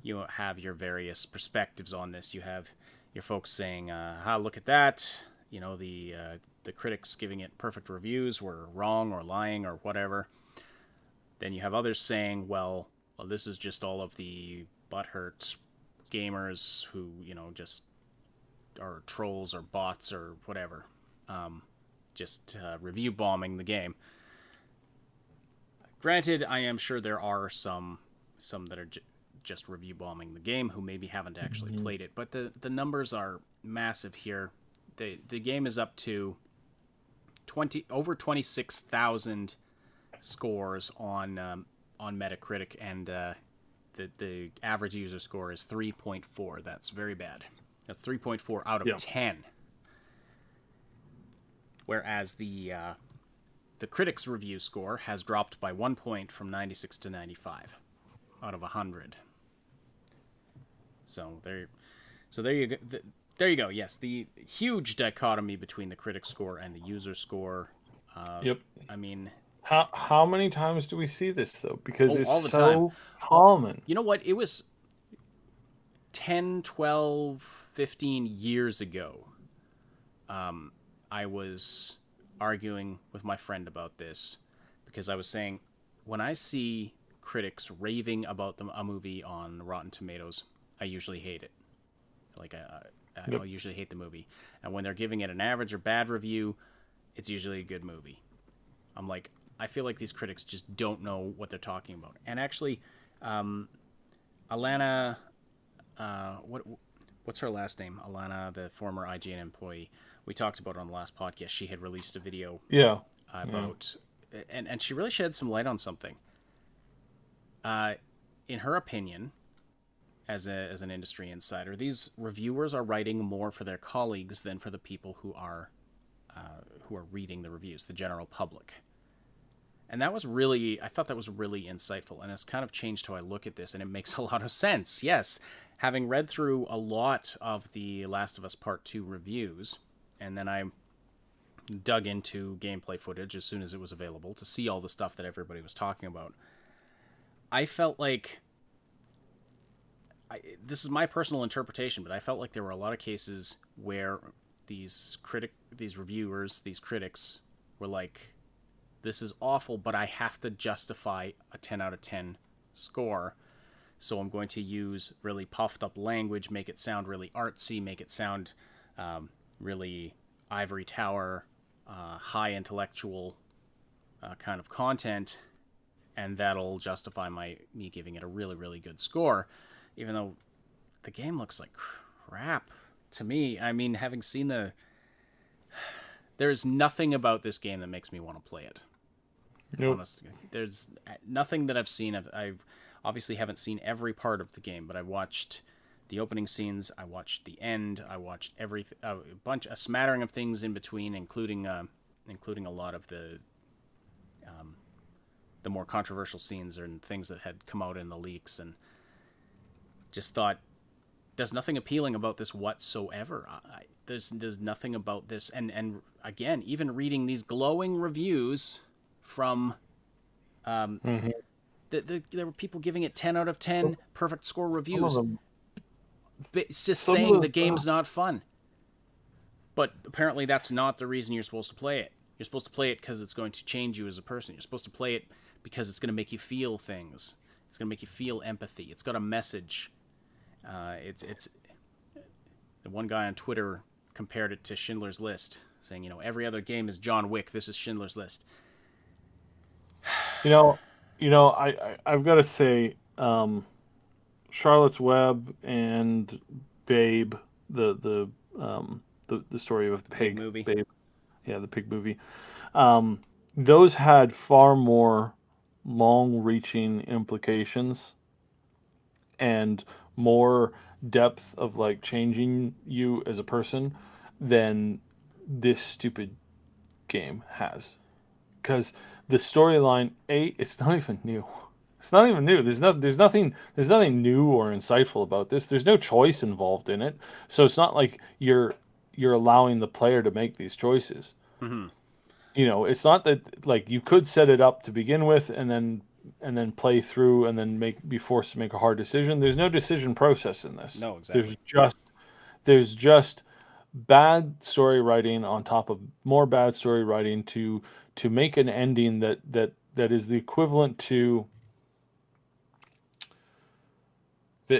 you have your various perspectives on this. You have your folks saying, look at that. The critics giving it perfect reviews were wrong or lying or whatever. Then you have others saying, well, this is just all of the butthurt gamers who, just are trolls or bots or whatever, just review bombing the game. Granted, I am sure there are some that are just review bombing the game who maybe haven't actually played it, but the numbers are massive here. The game is up to over 26,000 scores on Metacritic, and the average user score is 3.4. That's very bad. That's 3.4 out of 10. Whereas the critics' review score has dropped by 1 point from 96 to 95 out of 100. So there you go. There you go. Yes, the huge dichotomy between the critic score and the user score. Yep. I mean, how many times do we see this though? Because it's all the so time. common. You know what? It was 10, 12, 15 years ago. I was arguing with my friend about this because I was saying, when I see critics raving about a movie on Rotten Tomatoes, I usually hate it. Like, I usually hate the movie. And when they're giving it an average or bad review, it's usually a good movie. I'm like, I feel like these critics just don't know what they're talking about. And actually, Alana, what's her last name? Alana, the former IGN employee. We talked about it on the last podcast. She had released a video about, and she really shed some light on something. In her opinion, as an industry insider, these reviewers are writing more for their colleagues than for the people who are reading the reviews, the general public. And I thought that was really insightful, and it's kind of changed how I look at this, and it makes a lot of sense. Yes, having read through a lot of the Last of Us Part 2 reviews, and then I dug into gameplay footage as soon as it was available to see all the stuff that everybody was talking about, I felt like, this is my personal interpretation, but I felt like there were a lot of cases where these reviewers, these critics were like, this is awful, but I have to justify a 10 out of 10 score. So I'm going to use really puffed up language, make it sound really artsy, make it sound really ivory tower, high intellectual kind of content, and that'll justify me giving it a really, really good score, even though the game looks like crap to me. I mean, having seen there's nothing about this game that makes me want to play it. Nope. Honestly, there's nothing that I've seen. I've obviously haven't seen every part of the game, but I watched the opening scenes, I watched the end, I watched a smattering of things in between, including a lot of the more controversial scenes and things that had come out in the leaks, and just thought, there's nothing appealing about this whatsoever. There's nothing about this, and again, even reading these glowing reviews from there were people giving it 10 out of 10 perfect score reviews. It's just saying the game's not fun. But apparently that's not the reason you're supposed to play it. You're supposed to play it because it's going to change you as a person. You're supposed to play it because it's going to make you feel things. It's going to make you feel empathy. It's got a message. It's the one guy on Twitter compared it to Schindler's List, saying, every other game is John Wick. This is Schindler's List. I've got to say, Charlotte's Web and Babe, the story of Pig movie. Babe, the Pig movie. Those had far more long-reaching implications and more depth of like changing you as a person than this stupid game has. Because the storyline, it's not even new. It's not even new. There's nothing new or insightful about this. There's no choice involved in it. So it's not like you're allowing the player to make these choices. Mm-hmm. It's not that, like, you could set it up to begin with and then play through and then be forced to make a hard decision. There's no decision process in this. No, exactly. There's just bad story writing on top of more bad story writing to make an ending that is the equivalent to here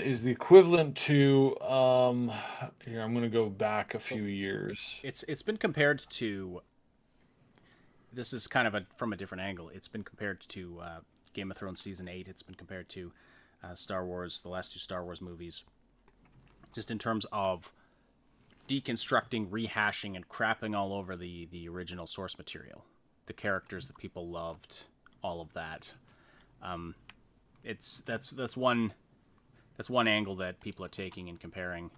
I'm going to go back a few years. It's been compared to, this is kind of from a different angle. It's been compared to Game of Thrones season 8. It's been compared to Star Wars, the last 2 Star Wars movies, just in terms of deconstructing, rehashing, and crapping all over the original source material, the characters that people loved, all of that. That's one angle that people are taking and comparing,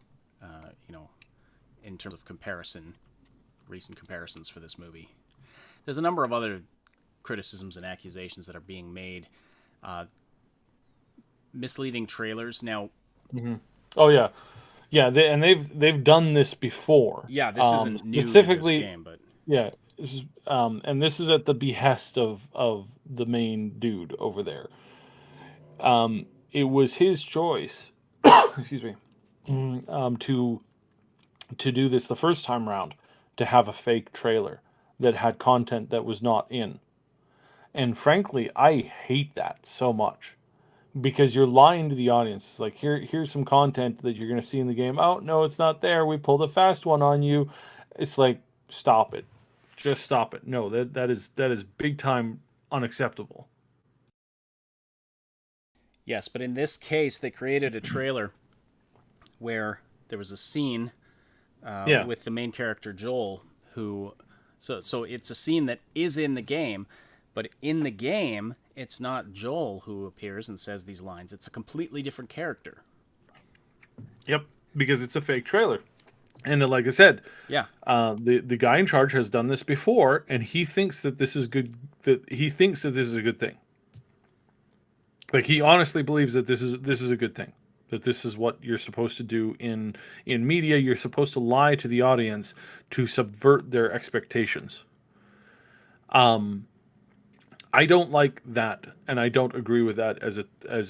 in terms of recent comparisons for this movie. There's a number of other criticisms and accusations that are being made. Misleading trailers. Now, oh yeah, they've done this before. Yeah, this isn't new specifically to this game, but yeah, and this is at the behest of the main dude over there. It was his choice, excuse me, to do this the first time round, to have a fake trailer that had content that was not in. And frankly, I hate that so much, because you're lying to the audience. It's like, here's some content that you're going to see in the game. Oh, no, it's not there. We pulled a fast one on you. It's like, stop it. Just stop it. No, that is big time unacceptable. yes, but in this case, they created a trailer where there was a scene with the main character Joel, who so it's a scene that is in the game, but in the game it's not Joel who appears and says these lines. It's a completely different character. Yep, because it's a fake trailer. And like I said, yeah, the guy in charge has done this before, and he thinks that this is good. That he thinks that this is a good thing. Like, he honestly believes that this is a good thing. That this is what you're supposed to do in media. You're supposed to lie to the audience to subvert their expectations. I don't like that, and I don't agree with that as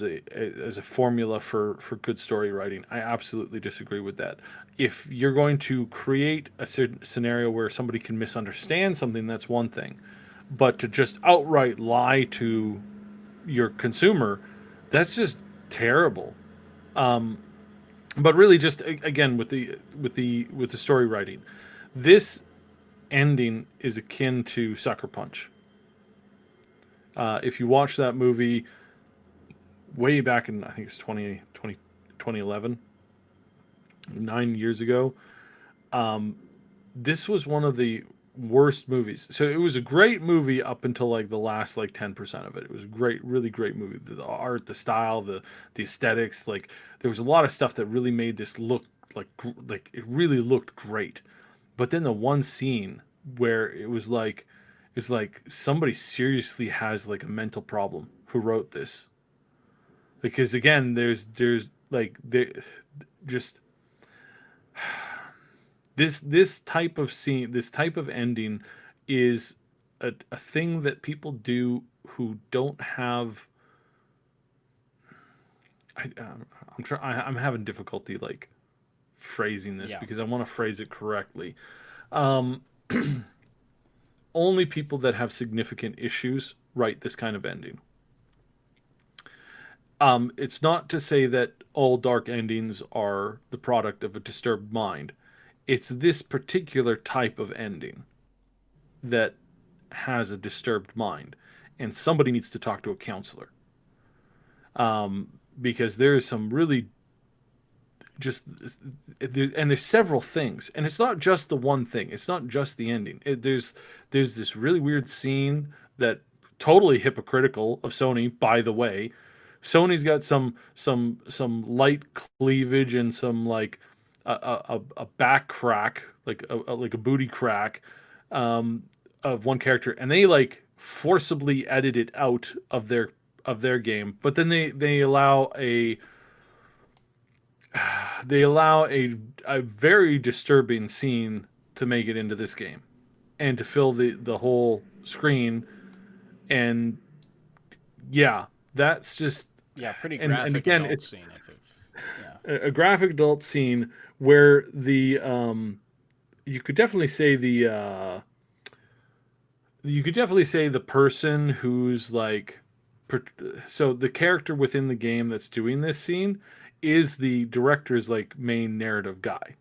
a formula for good story writing. I absolutely disagree with that. If you're going to create a scenario where somebody can misunderstand something, that's one thing, but to just outright lie to your consumer, that's just terrible. But really, just again with the story writing, this ending is akin to Sucker Punch. If you watch that movie way back in, I think it's 2011, 9 years ago, this was one of the worst movies. So it was a great movie up until like the last like 10% of it. It was a great, really great movie. The art, the style, the aesthetics, like there was a lot of stuff that really made this look like it really looked great. But then the one scene where it's like somebody seriously has like a mental problem who wrote this. Because again, there's like there just this type of scene, this type of ending is a thing that people do who don't have. I'm having difficulty like phrasing this because I want to phrase it correctly. Only people that have significant issues write this kind of ending. It's not to say that all dark endings are the product of a disturbed mind. It's this particular type of ending that has a disturbed mind, and somebody needs to talk to a counselor. Because there's some really there's several things, and it's not just the one thing. It's not just the ending. There's this really weird scene that totally hypocritical of Sony, by the way. Sony's got some light cleavage and some like a back crack, like a booty crack, of one character, and they like forcibly edit it out of their game. But then they allow a very disturbing scene to make it into this game, and to fill the whole screen, and yeah, that's just, Yeah, pretty and graphic again, adult it's scene. If it, yeah, a graphic adult scene where you could definitely say the person who's like, per- so the character within the game that's doing this scene is the director's like main narrative guy.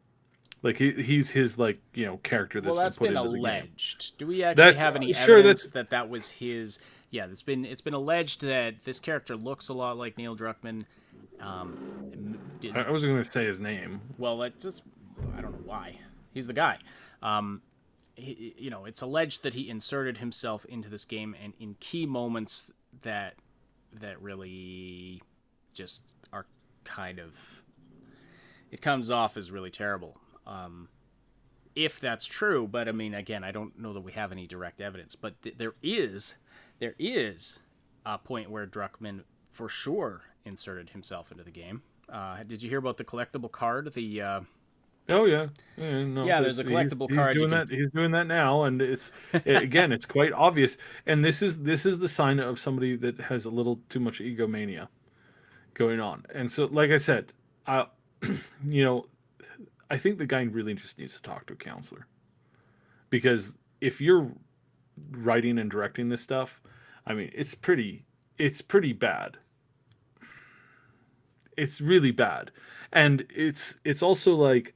Like he's his like character well, that's been that's put been into the game. alleged. Do we actually That's have any sure evidence that's that that was his? Yeah, it's been alleged that this character looks a lot like Neil Druckmann. I wasn't going to say his name. Well, it just I don't know why. He's the guy. It's alleged that he inserted himself into this game and in key moments that really just are kind of it comes off as really terrible. If that's true, but I mean, again, I don't know that we have any direct evidence, but there is a point where Druckmann for sure inserted himself into the game. Did you hear about the collectible card? Oh yeah, no, Yeah, there's a collectible card. He's doing that. He's doing that now, and again, it's quite obvious. And this is the sign of somebody that has a little too much egomania going on. And so, like I said, I, you know, I think the guy really just needs to talk to a counselor, because if you're writing and directing this stuff, I mean, it's pretty bad. It's really bad, and it's also like.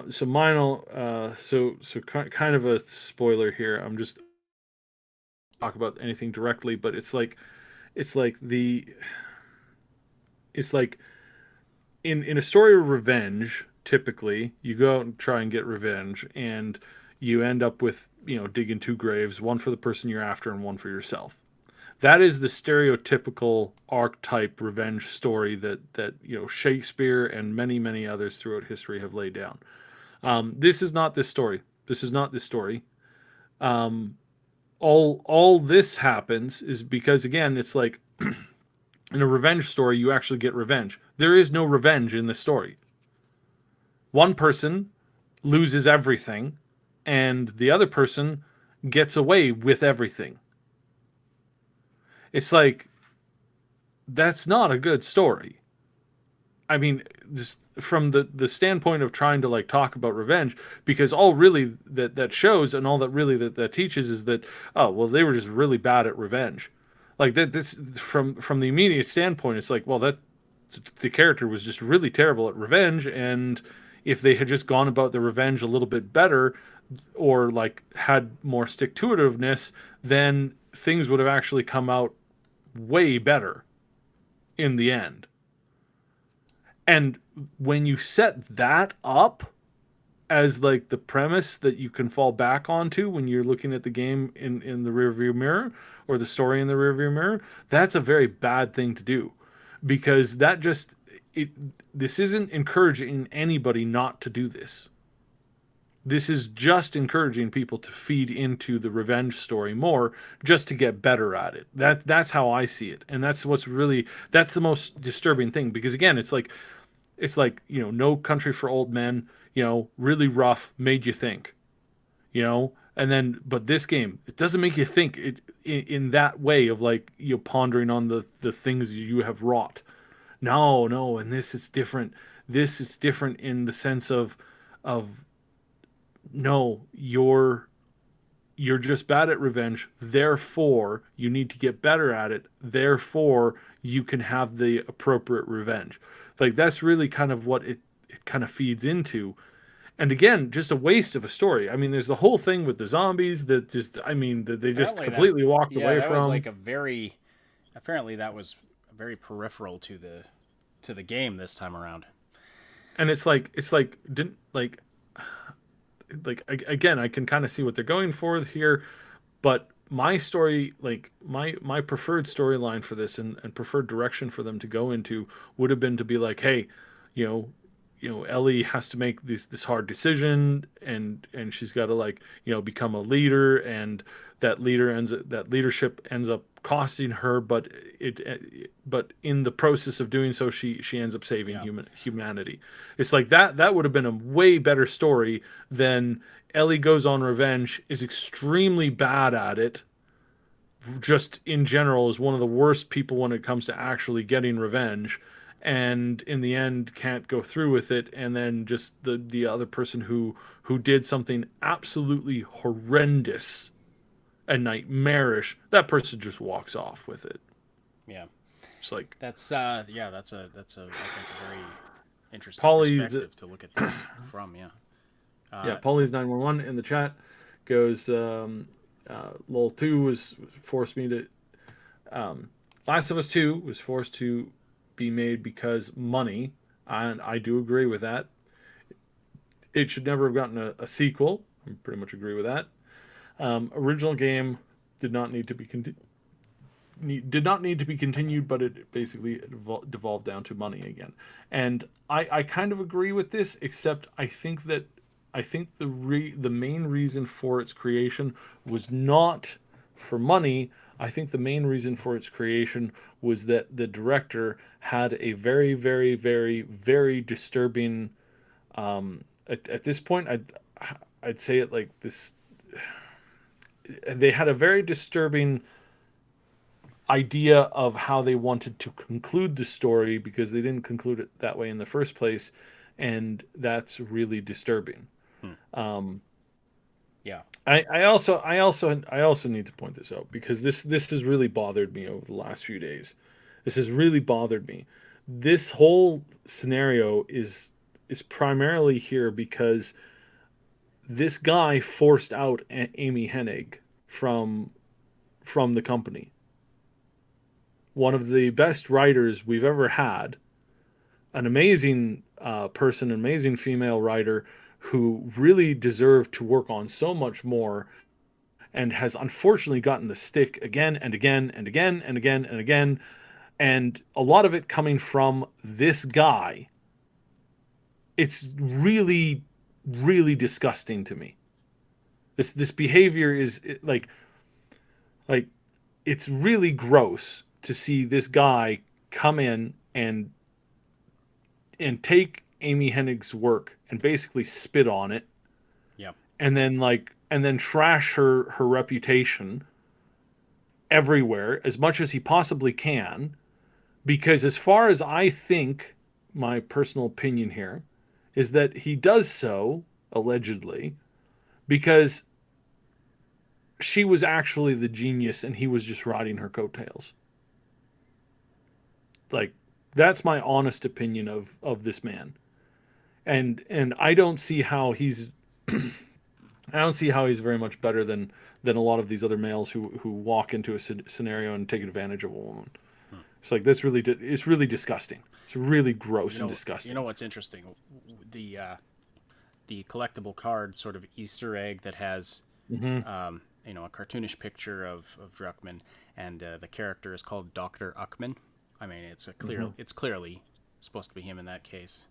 So mine will, kind of a spoiler here. I'm just talk about anything directly, but it's like the it's like in a story of revenge. Typically, you go out and try and get revenge, and you end up with digging two graves, one for the person you're after and one for yourself. That is the stereotypical archetype revenge story that Shakespeare and many others throughout history have laid down. This is not this story. This is not this story. All this happens is because, again, it's like in a revenge story, you actually get revenge. There is no revenge in this story. One person loses everything, and the other person gets away with everything. It's like, that's not a good story. I mean, just from the standpoint of trying to like talk about revenge, because all really that shows and all that really that teaches is that, oh well, they were just really bad at revenge. Like that, this from the immediate standpoint, it's like, well, that the character was just really terrible at revenge, and if they had just gone about the revenge a little bit better, or like had more stick to itiveness, then things would have actually come out way better in the end. And when you set that up as like the premise that you can fall back onto when you're looking at the game in the rearview mirror, or the story in the rearview mirror, that's a very bad thing to do, because this isn't encouraging anybody not to do this. This is just encouraging people to feed into the revenge story more, just to get better at it. That's how I see it, and that's the most disturbing thing. Because again, it's like No Country for Old Men, really rough, made you think, and then but this game, it doesn't make you think in that way of like pondering on the things you have wrought. No, and this is different. This is different in the sense of no, you're just bad at revenge, therefore you need to get better at it, therefore you can have the appropriate revenge. Like, that's really kind of what it kind of feeds into. And again, just a waste of a story. I mean, there's the whole thing with the zombies that they just apparently completely walked away that was from. like apparently that was very peripheral to the game this time around. And didn't like again, I can kind of see what they're going for here, but my story, like my preferred storyline for this, and preferred direction for them to go into, would have been to be like, hey, you Ellie has to make this hard decision, and she's got to become a leader, and that leadership ends up costing her, but in the process of doing so, she ends up saving humanity. It's like that would have been a way better story than Ellie goes on revenge, is extremely bad at it, just in general is one of the worst people when it comes to actually getting revenge, and in the end can't go through with it, and then just the other person who did something absolutely horrendous and nightmarish, that person just walks off with it. Yeah. It's like That's that's a I think a very interesting Polly's perspective to look at this from. Yeah. yeah, Polly's 911 in the chat goes lol 2 was forced me to Last of Us 2 was forced to be made because money, and I do agree with that. It should never have gotten a sequel. I pretty much agree with that. Original game did not need to be did not need to be continued, but it basically devolved down to money again. And I kind of agree with this, except I think the main reason for its creation was not for money. I think the main reason for its creation was that the director had a very, very, very, very disturbing. At this point, I'd say it like this. They had a very disturbing idea of how they wanted to conclude the story because they didn't conclude it that way in the first place, and that's really disturbing. Yeah. I also need to point this out because this has really bothered me over the last few days. This has really bothered me. This whole scenario is primarily here because this guy forced out Amy Hennig from the company. One of the best writers we've ever had, an amazing person, an amazing female writer who really deserved to work on so much more, and has unfortunately gotten the stick again and again and again and again and again, and a lot of it coming from this guy. It's really, really disgusting to me. This behavior is like it's really gross to see this guy come in and take Amy Hennig's work and basically spit on it. Yeah. And then trash her reputation everywhere as much as he possibly can, because as far as I think, my personal opinion here is that he does so allegedly because she was actually the genius and he was just riding her coattails. Like, that's my honest opinion of this man. And I don't see how he's I don't see how he's very much better than a lot of these other males who walk into a scenario and take advantage of a woman. It's like it's really disgusting. It's really gross and disgusting. You know what's interesting? The collectible card sort of Easter egg that has a cartoonish picture of Druckmann, and the character is called Dr. Uckman. I mean, it's clearly supposed to be him in that case.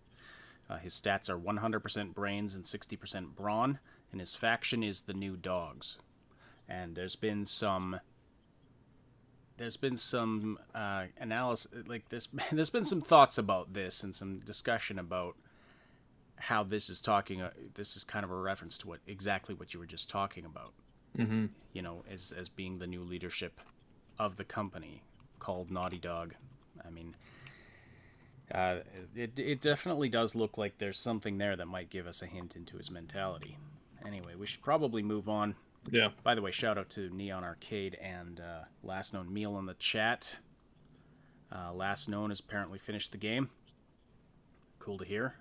His stats are 100% brains and 60% brawn, and his faction is the New Dogs. And there's been some analysis, like there's been some thoughts about this and some discussion about how this is talking. This is kind of a reference to exactly what you were just talking about. Mm-hmm. You know, as being the new leadership of the company called Naughty Dog. I mean, it definitely does look like there's something there that might give us a hint into his mentality. Anyway, we should probably move on. Yeah. By the way, shout out to Neon Arcade and Last Known Meal in the chat. Last Known has apparently finished the game. Cool to hear.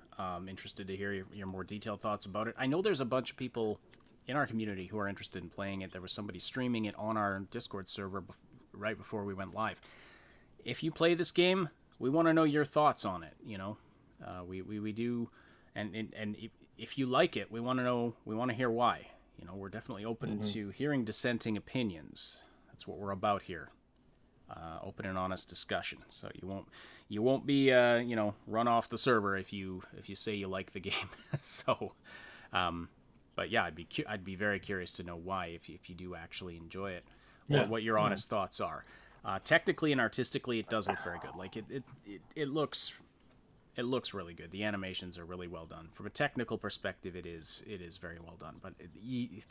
Interested to hear your more detailed thoughts about it. I know there's a bunch of people in our community who are interested in playing it. There was somebody streaming it on our Discord server right before we went live. If you play this game, we want to know your thoughts on it. You know, we do, and if you like it, we want to hear why. You know, we're definitely open to hearing dissenting opinions. That's what we're about here. Open and honest discussion. So you won't be run off the server if you say you like the game. So, but yeah, I'd be very curious to know why if you do actually enjoy it, or what your honest thoughts are. Technically and artistically, it does look very good. Like it looks really good. The animations are really well done. From a technical perspective, it is very well done. But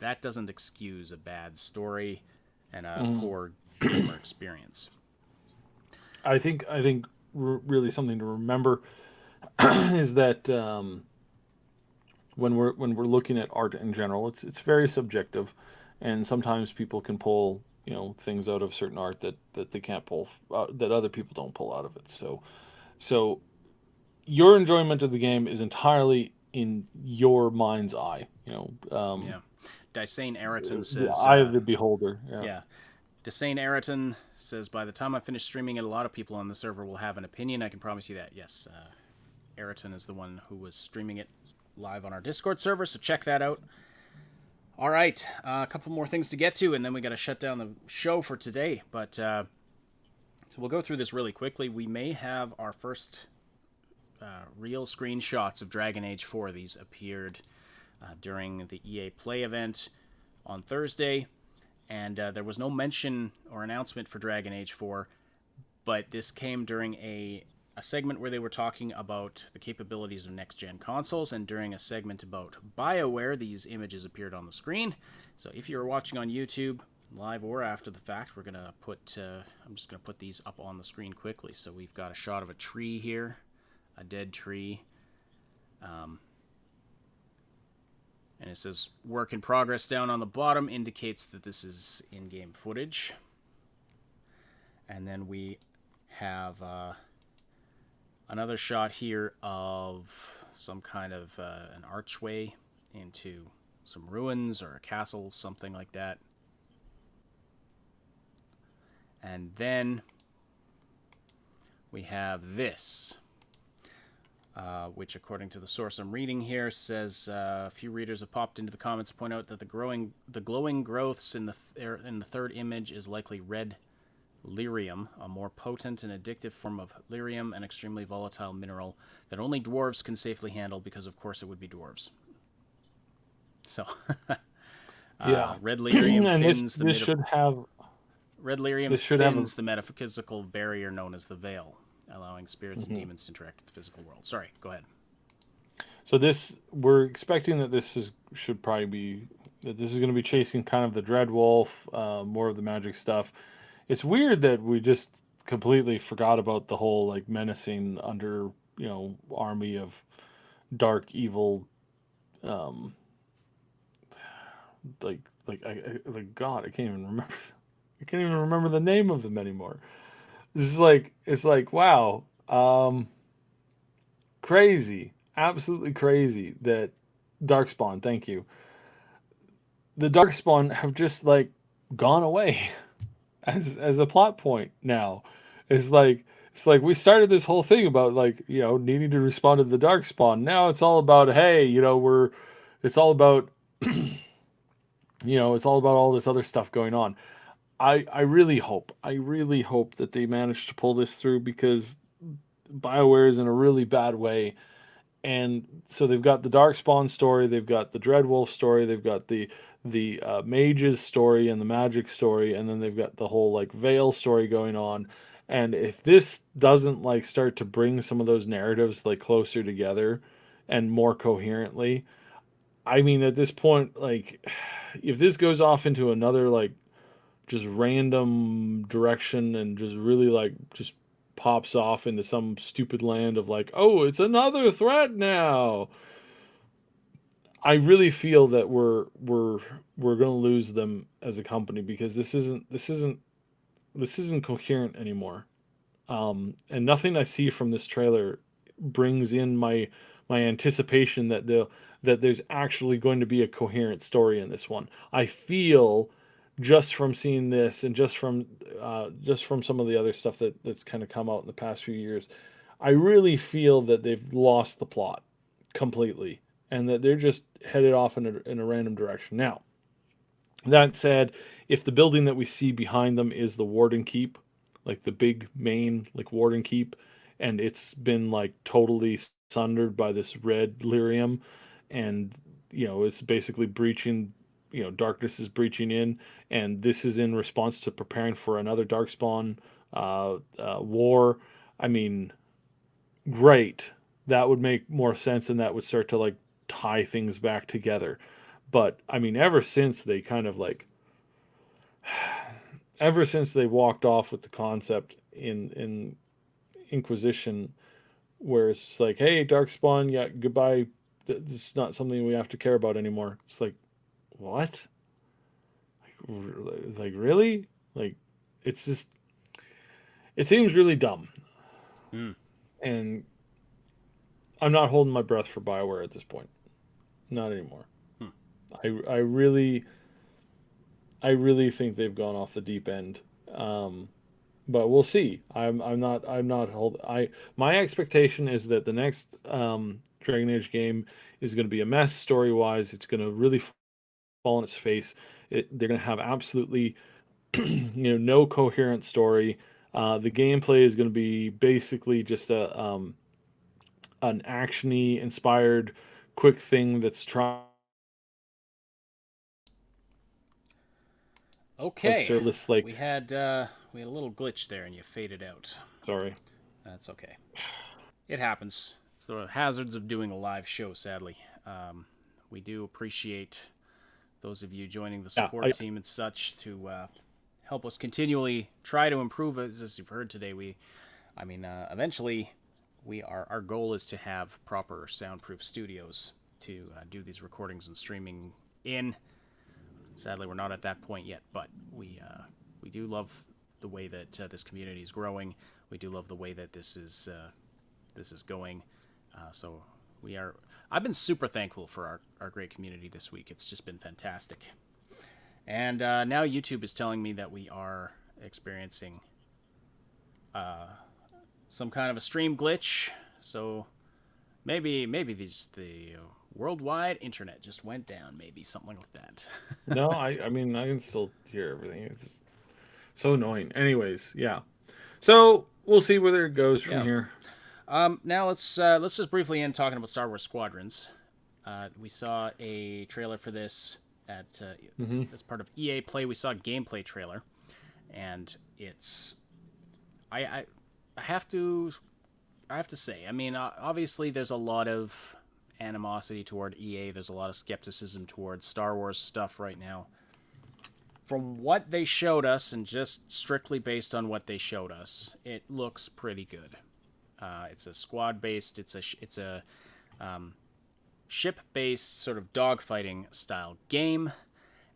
that doesn't excuse a bad story, and a poor gamer experience. I think really something to remember is that when we're looking at art in general, it's very subjective, and sometimes people can pull things out of certain art that they can't pull that other people don't pull out of it. So your enjoyment of the game is entirely in your mind's eye. Yeah. Dysane Eriton The says, eye of the beholder. Yeah. yeah. Dysane Eriton says, by the time I finish streaming it, a lot of people on the server will have an opinion. I can promise you that. Yes, Eriton is the one who was streaming it live on our Discord server, so check that out. All right, a couple more things to get to, and then we got to shut down the show for today. But so we'll go through this really quickly. We may have our first real screenshots of Dragon Age 4. These appeared during the EA Play event on Thursday, and there was no mention or announcement for Dragon Age 4, but this came during a segment where they were talking about the capabilities of next-gen consoles, and during a segment about BioWare, these images appeared on the screen. So if you're watching on YouTube, live or after the fact, we're going to put, I'm just going to put these up on the screen quickly. So we've got a shot of a tree here, a dead tree. And it says work in progress down on the bottom, indicates that this is in-game footage. And then we have another shot here of some kind of an archway into some ruins or a castle, something like that. And then we have this, which, according to the source I'm reading here, says a few readers have popped into the comments to point out that the glowing growths in the third image is likely red lyrium, a more potent and addictive form of lyrium, an extremely volatile mineral that only dwarves can safely handle, because of course it would be dwarves. So, Yeah. red lyrium And thins this should have red lyrium this should thins have the metaphysical barrier known as the veil, allowing spirits and demons to interact with the physical world. Sorry, go ahead. So we're expecting that this is going to be chasing kind of the Dreadwolf, more of the magic stuff. It's weird that we just completely forgot about the whole like menacing army of dark evil, God, I can't even remember. I can't even remember the name of them anymore. It's like wow, crazy, absolutely crazy that Darkspawn. Thank you. The Darkspawn have just like gone away as a plot point now. It's like we started this whole thing about needing to respond to the Darkspawn. Now it's all about it's all about it's all about all this other stuff going on. I really hope that they manage to pull this through, because BioWare is in a really bad way. And so they've got the Darkspawn story, they've got the Dreadwolf story, they've got the mages story and the magic story, and then they've got the whole like Veil story going on. And if this doesn't like start to bring some of those narratives like closer together and more coherently, I mean, at this point, like, if this goes off into another like just random direction and just really like just pops off into some stupid land of like, oh, it's another threat now, I really feel that we're going to lose them as a company, because this isn't coherent anymore. And nothing I see from this trailer brings in my anticipation that there's actually going to be a coherent story in this one. I feel, just from seeing this and just from some of the other stuff that's kind of come out in the past few years, I really feel that they've lost the plot completely, and that they're just headed off in a random direction. Now, that said, if the building that we see behind them is the Warden Keep, like the big main like Warden Keep, and it's been like totally sundered by this red lyrium, and it's basically breaching, darkness is breaching in, and this is in response to preparing for another Darkspawn war. I mean, great. That would make more sense, and that would start to like tie things back together. But I mean, ever since they kind of like ever since they walked off with the concept in Inquisition, where it's just like, hey, Darkspawn, yeah, goodbye. This is not something we have to care about anymore. It's like, what? Like really? Like, it's just, it seems really dumb. Hmm. And I'm not holding my breath for BioWare at this point. Not anymore. Hmm. I really think they've gone off the deep end. But we'll see. I'm not hold. My expectation is that the next Dragon Age game is going to be a mess story wise. It's going to really fall on its face. They're going to have absolutely no coherent story. The gameplay is going to be basically just an actiony inspired quick thing that's trying of Okay, service like we had a little glitch there, and you faded out. sorry. That's okay. It happens. It's the hazards of doing a live show. Sadly, we do appreciate those of you joining the Yeah, support team and such to help us continually try to improve. As you've heard today, eventually, our goal is to have proper soundproof studios to do these recordings and streaming in. Sadly, we're not at that point yet, but we do love the way that this community is growing. We do love the way that this is going. So we are. I've been super thankful for our great community this week. It's just been fantastic. And now YouTube is telling me that we are experiencing some kind of a stream glitch. So maybe the worldwide internet just went down. Maybe something like that. no, I mean I can still hear everything. It's so annoying. Anyways, yeah. So we'll see where it goes from Yeah. here. Now let's just briefly end talking about Star Wars Squadrons. We saw a trailer for this at as part of EA Play. We saw a gameplay trailer, and it's I have to say, I mean, obviously there's a lot of animosity toward EA. There's a lot of skepticism towards Star Wars stuff right now. From what they showed us, and just strictly based on what they showed us, it looks pretty good. It's a squad-based. It's a ship-based sort of dogfighting style game,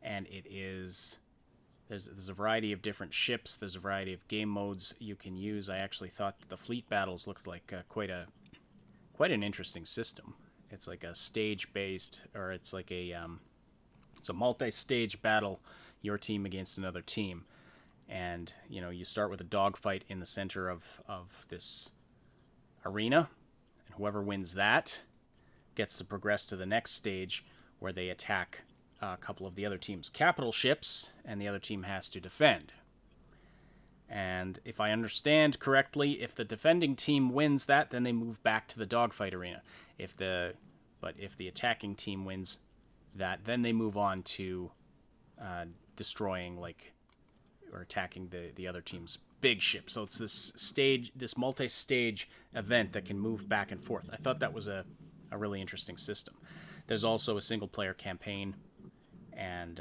and it is. There's a variety of different ships. There's a variety of game modes you can use. I actually thought that the fleet battles looked like quite an interesting system. It's like a stage-based, or it's like it's a multi-stage battle. Your team against another team, and you start with a dogfight in the center of this arena, and whoever wins that gets to progress to the next stage, where they attack a couple of the other team's capital ships, and the other team has to defend. And if I understand correctly, if the defending team wins that, then they move back to the dogfight arena. If the attacking team wins that, then they move on to destroying or attacking the other team's big ship. So it's this multi-stage event that can move back and forth. I thought that was a really interesting system. There's also a single-player campaign, and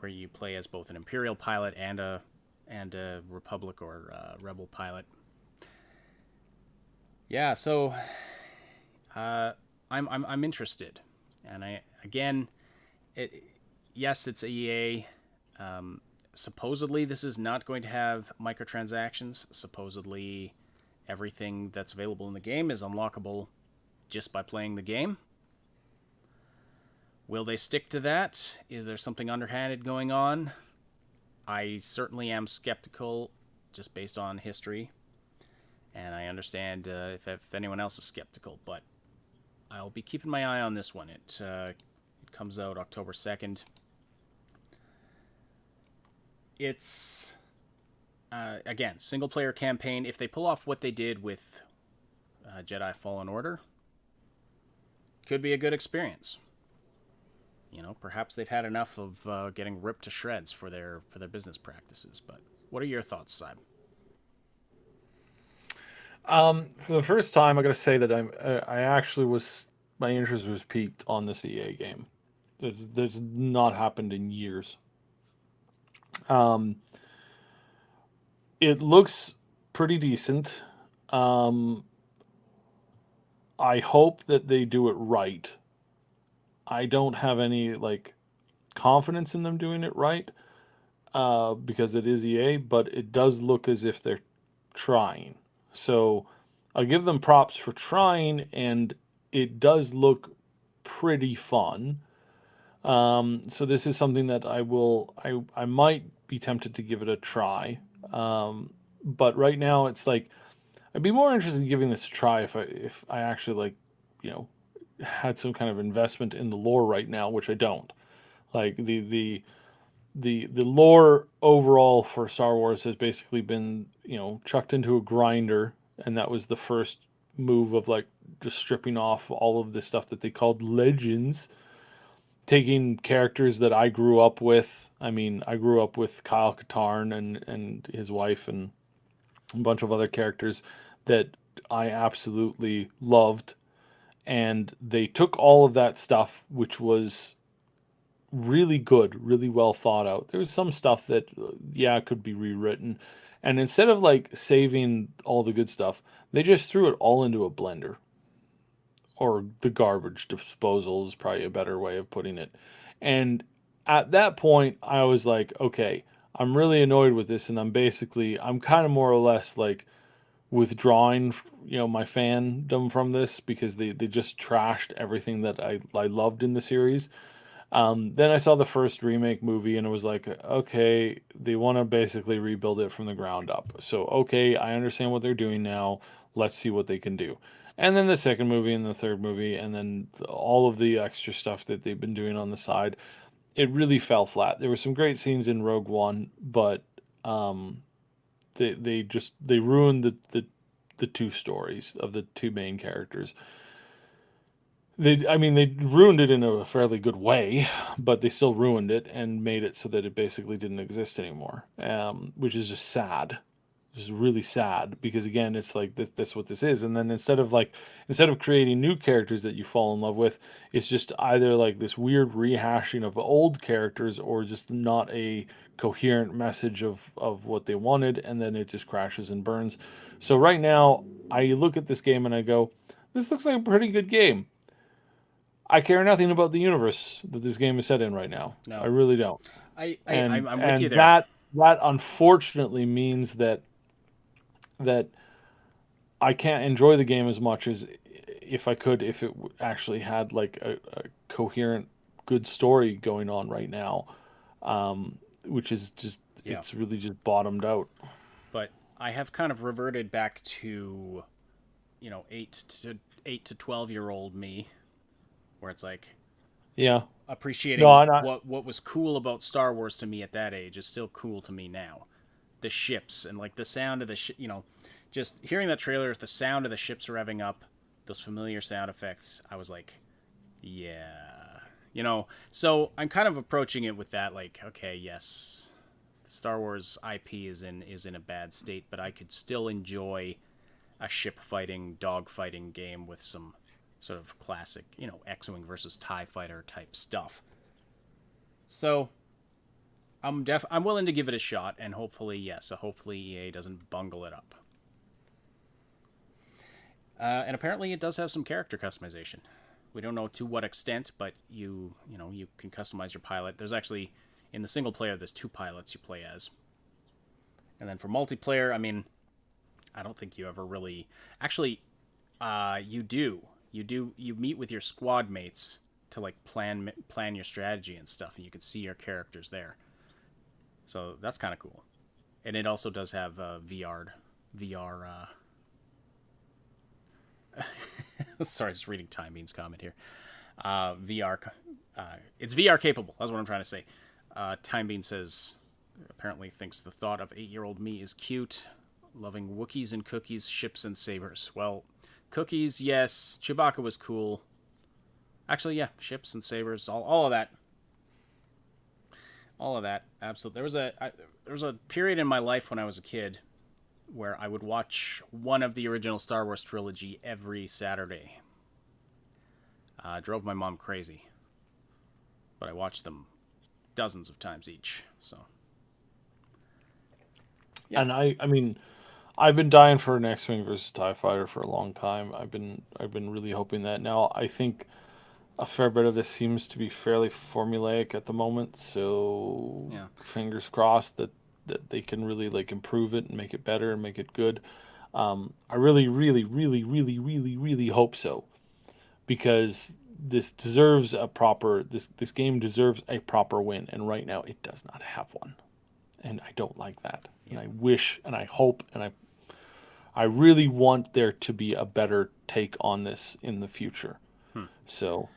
where you play as both an Imperial pilot and a Republic or Rebel pilot. Yeah, so I'm interested, and yes, it's EA. Supposedly, this is not going to have microtransactions. Supposedly, everything that's available in the game is unlockable just by playing the game. Will they stick to that? Is there something underhanded going on? I certainly am skeptical, just based on history. And I understand if anyone else is skeptical, but I'll be keeping my eye on this one. It comes out October 2nd. It's, again, single-player campaign. If they pull off what they did with Jedi Fallen Order, could be a good experience. Perhaps they've had enough of getting ripped to shreds for their business practices. But what are your thoughts, Saib? For the first time, I got to say that I actually my interest was piqued on this EA game. This not happened in years. It looks pretty decent. Um, I hope that they do it right. I don't have any like confidence in them doing it right because it is EA, but it does look as if they're trying. So I'll give them props for trying, and it does look pretty fun. So this is something that I might be tempted to give it a try. But right now it's like I'd be more interested in giving this a try if I actually like, you know, had some kind of investment in the lore right now, which I don't. Like the lore overall for Star Wars has basically been, chucked into a grinder, and that was the first move of like just stripping off all of the stuff that they called legends, taking characters that I grew up with. I mean, I grew up with Kyle Katarn and his wife and a bunch of other characters that I absolutely loved, and they took all of that stuff, which was really good, really well thought out. There was some stuff that, yeah, could be rewritten. And instead of like saving all the good stuff, they just threw it all into a blender, or the garbage disposal is probably a better way of putting it. And at that point, I was like, okay, I'm really annoyed with this. And I'm kind of more or less like withdrawing, my fandom from this because they just trashed everything that I loved in the series. Then I saw the first remake movie and it was like, okay, they want to basically rebuild it from the ground up. So, okay, I understand what they're doing now. Let's see what they can do. And then the second movie and the third movie, and then all of the extra stuff that they've been doing on the side, it really fell flat. There were some great scenes in Rogue One, but um, they ruined the two stories of the two main characters. They ruined it in a fairly good way, but they still ruined it and made it so that it basically didn't exist anymore, which is just sad. Just really sad because again, it's like that's what this is. And then instead of creating new characters that you fall in love with, it's just either like this weird rehashing of old characters or just not a coherent message of what they wanted, and then it just crashes and burns. So right now, I look at this game and I go, this looks like a pretty good game. I care nothing about the universe that this game is set in right now. I No, really don't. I'm with you And there. that unfortunately means that I can't enjoy the game as much as if I could if it actually had like a coherent good story going on right now, which is just Yeah, it's really just bottomed out. but I have kind of reverted back to, 8 to 12-year-old me, where it's like Yeah. No, appreciating I'm not. what was cool about Star Wars to me at that age is still cool to me now. The ships and like the sound of just hearing that trailer, the sound of the ships revving up, those familiar sound effects. I was like, yeah, So I'm kind of approaching it with that, like, okay, yes, Star Wars IP is in a bad state, but I could still enjoy a ship fighting, dog fighting game with some sort of classic, X-wing versus TIE fighter type stuff. So I'm willing to give it a shot, and hopefully EA doesn't bungle it up. And apparently it does have some character customization. We don't know to what extent, but you can customize your pilot. There's actually in the single player there's two pilots you play as, and then for multiplayer, I mean, I don't think you ever really actually. You meet with your squad mates to like plan your strategy and stuff, and you can see your characters there. So that's kind of cool, and it also does have VR. Sorry, just reading Time Bean's comment here. VR. It's VR capable. That's what I'm trying to say. Time Bean says apparently thinks the thought of 8-year-old me is cute, loving Wookiees and cookies, ships and sabers. Well, cookies, yes. Chewbacca was cool. Actually, yeah, ships and sabers, all of that. All of that, absolutely. There was a period in my life when I was a kid where I would watch one of the original Star Wars trilogy every Saturday. Drove my mom crazy, but I watched them dozens of times each. So Yeah. And I mean, I've been dying for an X-wing versus TIE fighter for a long time. I've been really hoping that. Now I think a fair bit of this seems to be fairly formulaic at the moment. So Yeah. fingers crossed that they can really like improve it and make it better and make it good. I really, really, really, really, really, really hope so, because this deserves a proper this game deserves a proper win, and right now it does not have one, and I don't like that. And I wish and I hope and I really want there to be a better take on this in the future. So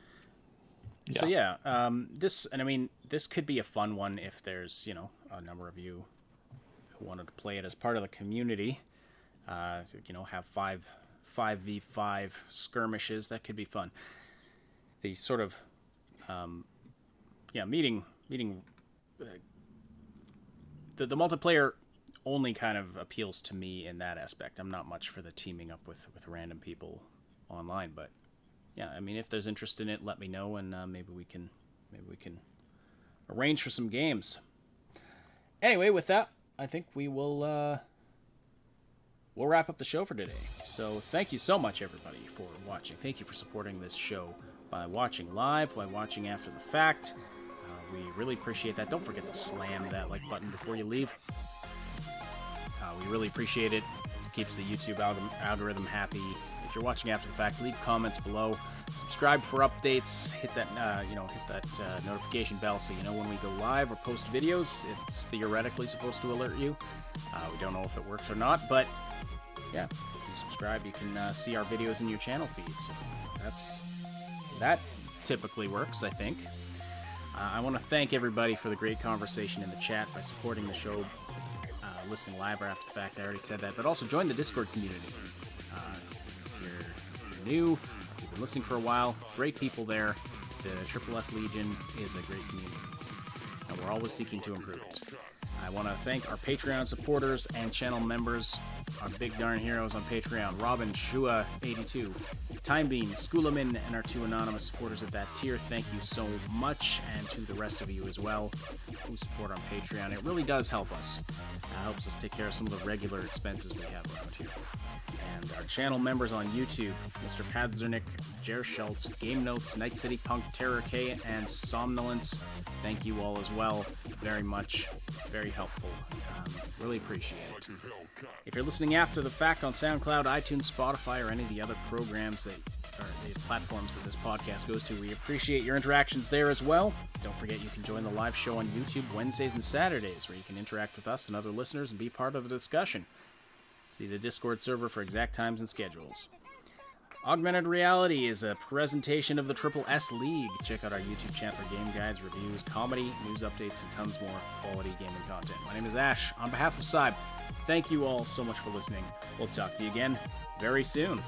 So this, and I mean, this could be a fun one if there's, you know, a number of you who wanted to play it as part of the community. You know, have 5v5 skirmishes. That could be fun. The sort of, meeting. The multiplayer only kind of appeals to me in that aspect. I'm not much for the teaming up with random people online, but yeah, I mean, if there's interest in it, let me know, and maybe we can arrange for some games. Anyway, with that, I think we'll wrap up the show for today. So thank you so much, everybody, for watching. Thank you for supporting this show by watching live, by watching after the fact. We really appreciate that. Don't forget to slam that like button before you leave. We really appreciate it. It keeps the YouTube algorithm happy. If you're watching after the fact, leave comments below. Subscribe for updates. Hit that notification bell so you know when we go live or post videos. It's theoretically supposed to alert you. We don't know if it works or not, but yeah, if you subscribe, you can see our videos in your channel feeds. That typically works, I think. I want to thank everybody for the great conversation in the chat by supporting the show, listening live or after the fact. I already said that, but also join the Discord community. If you're new, if you've been listening for a while, great people there. The Triple S Legion is a great community, and we're always seeking to improve it. I want to thank our Patreon supporters and channel members, our big darn heroes on Patreon, Robin, Shua, 82, Timebean, Schoolamin, and our 2 anonymous supporters at that tier. Thank you so much, and to the rest of you as well who support on Patreon. It really does help us. It helps us take care of some of the regular expenses we have around here. And our channel members on YouTube, Mr. Padzernik, Jer Schultz, Game Notes, Night City Punk, Terror K, and Somnolence. Thank you all as well. Very much. Very helpful. Really appreciate it. If you're listening after the fact on SoundCloud, iTunes, Spotify, or any of the other programs that are the platforms that this podcast goes to, we appreciate your interactions there as well. Don't forget you can join the live show on YouTube Wednesdays and Saturdays, where you can interact with us and other listeners and be part of the discussion. See the Discord server for exact times and schedules. Augmented Reality is a presentation of the Triple S League. Check out our YouTube channel for game guides, reviews, comedy, news updates, and tons more quality gaming content. My name is Ash. On behalf of Cyb, thank you all so much for listening. We'll talk to you again very soon.